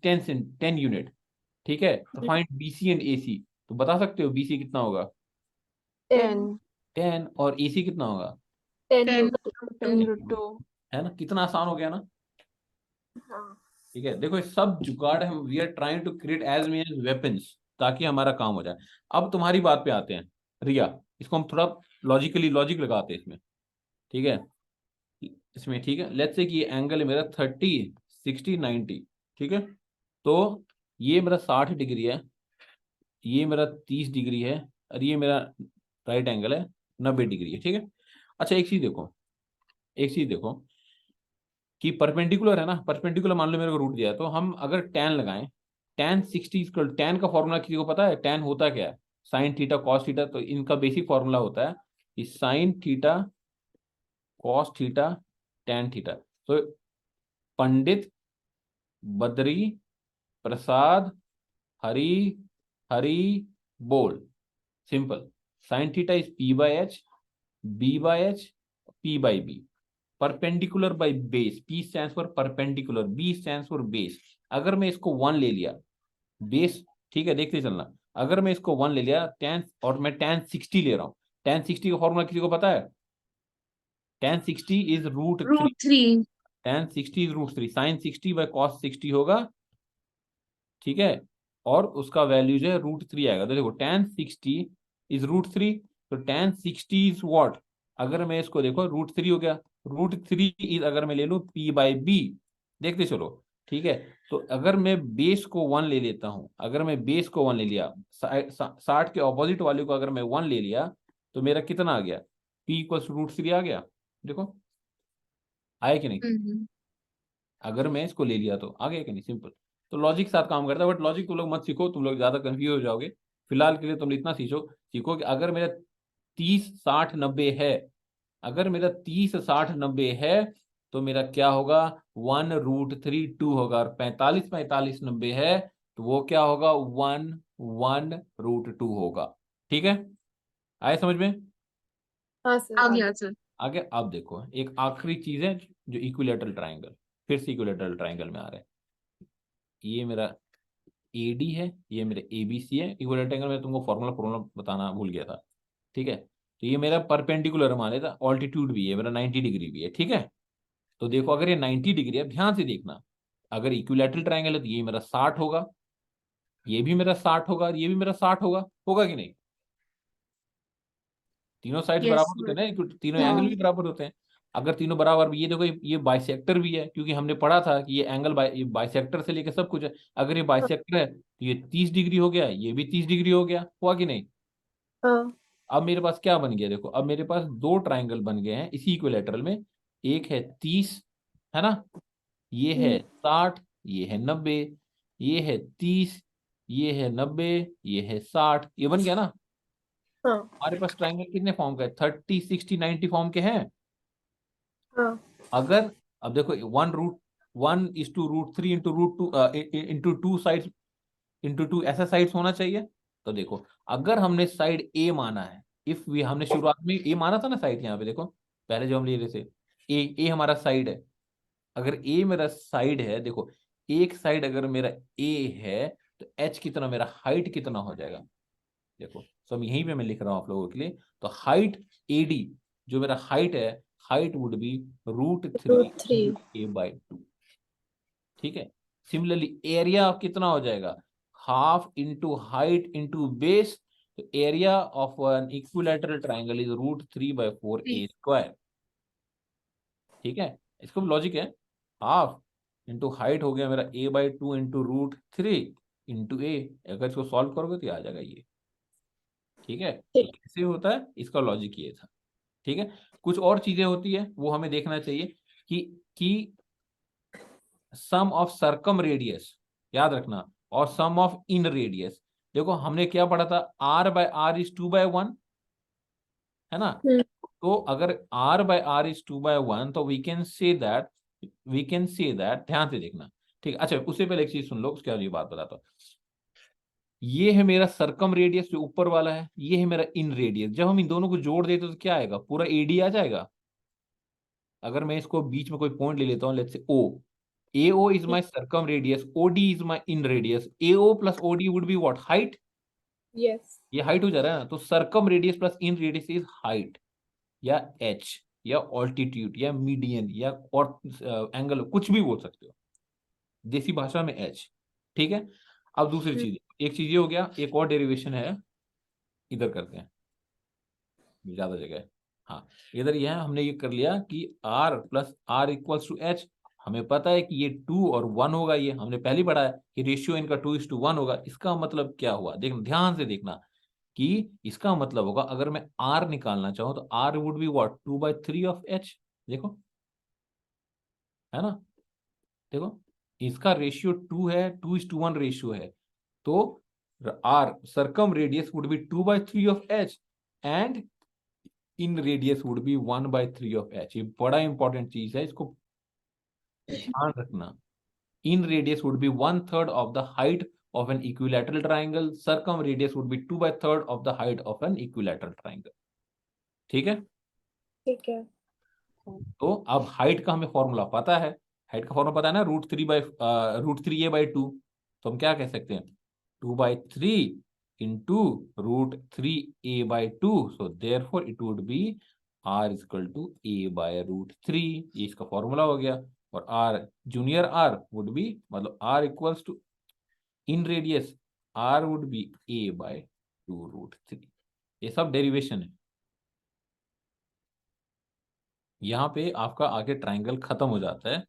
10 unit, ठीक है। तो find B C and A C, तो बता सकते हो बी सी कितना होगा? 10 10, और ए सी कितना होगा? 10 10 √2। है ना, कितना आसान हो गया ना? हाँ। ठीक है, देखो ये सब जुगाड़ हम, we are trying to create as many weapons ताकि हमारा काम हो जाए। अब तुम्हारी बात पे आते हैं रिया, इसको हम थोड़ा लॉजिक लगाते हैं इसमें, ठीक है, इसमें, ठीक है। लेट्स से कि ये एंगल है मेरा 30 60 90, ठीक है, तो ये मेरा 60 डिग्री है, ये मेरा 30 डिग्री है, और ये मेरा राइट एंगल है 90 डिग्री है, ठीक है। अच्छा एक चीज देखो, एक चीज देखो कि परपेंडिकुलर है ना, परपेंडिकुलर मान लो मेरे को रूट दिया है, तो हम अगर tan लगाएं, tan 60 इक्वल, tan का फॉर्मूला किसी को पता है? tan होता क्या है? साइन थीटा कॉस थीटा, तो इनका बेसिक फॉर्मूला होता है कि sine theta cos theta tan theta. तो पंडित बद्री प्रसाद हरी हरी बोल, simple, sine theta is p/h, b/h, p/b, perpendicular by base, P stands for perpendicular, B stands for base. अगर मैं इसको 1 ले लिया बेस, ठीक है, देखते चलना, अगर मैं इसको 1 ले लिया tan, और मैं tan 60 ले रहा हूं, tan 60 का फॉर्मूला किसी को पता है? tan 60 is √3, √3। tan 60 is √3, sin 60 by cos 60 होगा, ठीक है, और उसका वैल्यू जो है √3 आएगा। तो देखो tan 60 इज √3, तो tan 60 इज व्हाट? अगर मैं इसको देखो √3 हो गया, √3 अगर मैं ले लूं p/b, देखते चलो, ठीक है। तो अगर मैं बेस को 1 ले लेता हूं, अगर मैं बेस को 1 ले लिया, 60 के ऑपोजिट वाले को अगर मैं 1 ले लिया, तो मेरा कितना आ गया, p = √3 आ गया। देखो आया कि नहीं? अगर मैं इसको ले लिया तो आ गया कि नहीं? सिंपल। तो लॉजिक साथ काम करता है, बट लॉजिक तुम लोग मत सीखो, तुम लोग ज्यादा कंफ्यूज हो जाओगे। फिलहाल के लिए तुम इतना सीखो कि अगर मेरा 30 60 90 है, अगर मेरा 30 60 90 है, तो मेरा क्या होगा, 1√3 2 होगा, और 45 45 90 है, तो वो क्या होगा, 1 1√2 होगा। ठीक है, आए समझ में? हाँ सर, आ गया सर। आगे अब देखो, एक आखिरी चीज है जो इक्विलेटरल ट्राइंगल, फिर से इक्विलेटरल ट्राइंगल में आ रहा है। ये मेरा AD है, ये मेरे ABC है। इक्विलेटरल ट्राइंगल में तुमको फॉर्मूला बताना भूल गया था, ठीक है। तो ये मेरा परपेंडिकुलर मान लेता, ऑल्टीट्यूड भी है मेरा, 90 डिग्री भी है, ठीक है। तो देखो अगर ये 90 डिग्री है, ध्यान से देखना, अगर इक्विलैटरल ट्रायंगल है तो ये मेरा 60 होगा, ये भी मेरा 60 होगा, ये भी मेरा 60 होगा, होगा कि नहीं? तीनों साइड्स यस बराबर होते सर। हैं ना, तीनों हाँ। एंगल भी बराबर होते हैं। अगर तीनों बराबर, ये देखो ये बाइसेक्टर भी है, क्योंकि हमने पढ़ा था कि ये एंगल ये बाइसेक्टर से लेकर सब कुछ है। अगर ये बाइसेक्टर है तो ये 30 डिग्री हो गया, ये भी 30 डिग्री हो गया, हुआ कि नहीं? हाँ अब मेरे पास क्या बन गया, देखो अब मेरे पास दो ट्राइंगल बन गए हैं इसी इक्विलेटरल में। एक है 30, है ना, ये है 60, ये है 90, ये है 30, ये है 90, ये है 60, ये बन गया ना। हाँ हमारे पास ट्राइंगल कितने फॉर्म का है, 30 60 90 फॉर्म के हैं। हाँ अगर अब देखो 1/√1 इंटू √2 इंटू 2 साइड्स, इंटू 2 ऐसा साइड्स होना चाहिए। तो देखो अगर हमने साइड ए माना है, इफ वी, हमने शुरुआत में ए माना था ना साइड, यहाँ पे देखो पहले जो हम ले रहे थे, ए हमारा साइड है। अगर ए मेरा साइड है, देखो एक साइड अगर मेरा ए है, तो एच कितना, मेरा हाइट कितना हो जाएगा, देखो। तो अब यहीं पे मैं लिख रहा हूं आप लोगों के लिए, तो हाइट AD, जो मेरा हाइट है, हाइट वुड बी √3 √3 a/2, ठीक है। सिमिलरली एरिया कितना हो जाएगा, half into height into base, तो area of an equilateral triangle is √3/4 a², ठीक है। इसको भी लॉजिक है, हाफ इंटू हाइट हो गया मेरा a/2 इंटू √3 इंटू a, अगर इसको सॉल्व करोगे तो ये आ जाएगा ये, ठीक है। तो ठीक। कैसे होता है, इसका लॉजिक ये था, ठीक है। कुछ और चीजें होती है वो हमें देखना चाहिए कि सम ऑफ सर्कम रेडियस, याद रखना, और सम ऑफ इन रेडियस। देखो हमने क्या पढ़ा था, R/R इज 2/1, है ना। हम्म तो अगर R/R इज 2/1, तो वी कैन से दैट, ध्यान से देखना, ठीक है। अच्छा उससे पहले एक चीज सुन लो, उसके बाद ये बात बताता हूँ। ये है मेरा सर्कम रेडियस जो ऊपर वाला है, ये है मेरा इन रेडियस। जब हम इन दोनों को जोड़ देते तो क्या आएगा, पूरा AD आ जाएगा। अगर मैं इसको बीच में कोई पॉइंट ले लेता हूँ, let's say O, AO is my circum radius, OD is my in radius, AO plus OD would be what, height. Yes ये हाइट हो जा रहा है ना, तो circum radius plus in radius is height, या H, या ऑल्टीट्यूड, या मीडियन, या और एंगल, कुछ भी बोल सकते हो देसी भाषा में H, ठीक है। अब दूसरी चीज, एक चीज ये हो गया, एक और डेरिवेशन है, इधर करते हैं, ज्यादा जगह है। हाँ, इधर यह हमने ये कर लिया कि R+R=H। हमें पता है कि ये 2 और 1 होगा, ये हमने पहले पढ़ा है कि रेशियो इनका 2:1 होगा। इसका मतलब क्या हुआ, देखना ध्यान से देखना, कि इसका मतलब होगा अगर मैं R निकालना चाहूं तो R would be what, 2/3 of H। देखो, है ना, देखो इसका रेशियो 2 है, 2:1 रेशियो है, तो R circum radius would be 2/3 of H, and in radius would be 1/3 of H। ये बड़ा इंपॉर्टेंट चीज है, इसको ध्यान रखना। इन radius would be 1/3 of the height of an equilateral triangle, circum radius would be 2/3 of the height of an equilateral triangle, ठीक है। ठीक है। तो अब हाइट का हमें फॉर्मूला पता है, हाइट का फॉर्मूला पता है ना, √3a/2। तो हम क्या कह सकते हैं, 2/3 into √3a/2, so therefore it would B R = a/√3, ये इसका फॉर्मूला हो गया। और R junior R would be, मतलब R equals to in radius, R would be a/2√3। ये सब डेरिवेशन है, यहाँ पे आपका आगे ट्राइंगल खत्म हो जाता है,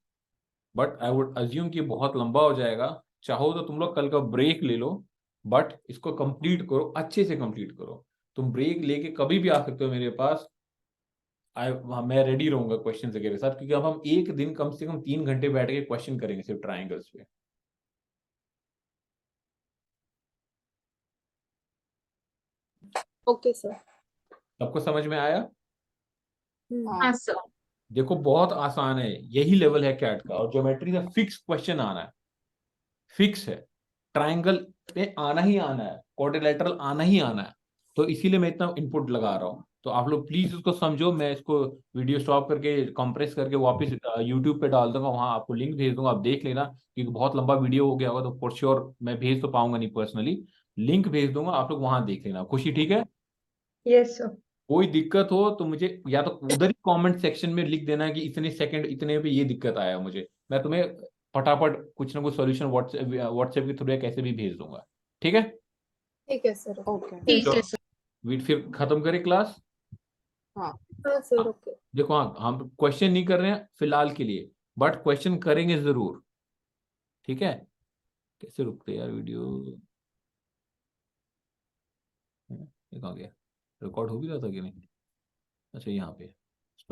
बट आई वुड अज्यूम कि बहुत लंबा हो जाएगा। चाहो तो तुम लोग कल का ब्रेक ले लो, बट इसको कंप्लीट करो, अच्छे से कंप्लीट करो। तुम ब्रेक लेके कभी भी आ सकते हो मेरे पास। मैं रेडी रहूंगा क्वेश्चन वगैरह के साथ, क्योंकि अब हम एक दिन कम से कम 3 घंटे बैठ के क्वेश्चन करेंगे सिर्फ ट्राइंगल्स पे। Okay sir. सबको समझ में आया? हम्म। हाँ सर। देखो बहुत आसान है, यही लेवल है कैट का। और ज्योमेट्री का फिक्स क्वेश्चन आना है, फिक्स है। ट्राइंगल पे आना ही आना है, क्वाड्रिलेटरल आना ही आना है। तो इसीलिए मैं इतना इनपुट लगा रहा हूँ। तो आप लोग प्लीज उसको समझो। मैं इसको वीडियो स्टॉप करके कंप्रेस करके वापस यूट्यूब पे डाल दूंगा, वहां आपको लिंक भेज दूंगा, आप देख लेना। क्योंकि बहुत लंबा वीडियो हो गया होगा तो फॉर श्योर मैं भेज तो पाऊंगा नहीं पर्सनली, लिंक भेज दूंगा, आप लोग वहां देख लेना। खुशी ठीक है? Yes sir. कोई दिक्कत हो तो मुझे या तो उधर ही कमेंट सेक्शन में लिख देना कि इतने सेकंड इतने पे ये दिक्कत आया मुझे, मैं तुम्हें फटाफट कुछ ना कुछ सॉल्यूशन व्हाट्सएप के थ्रू या कैसे भी भेज दूंगा। ठीक है? ठीक है सर। ओके। ठीक है सर। फिर खत्म करें क्लास? हाँ। हाँ सर। हाँ, ओके। देखो हाँ, हम क्वेश्चन नहीं कर रहे हैं फिलहाल के लिए, बट क्वेश्चन करेंगे जरूर। ठीक है? कैसे रुकते यार वीडियो? ये कहाँ गया? रिकॉर्ड हो भी रहा था कि नहीं? अच्छा यहाँ पे।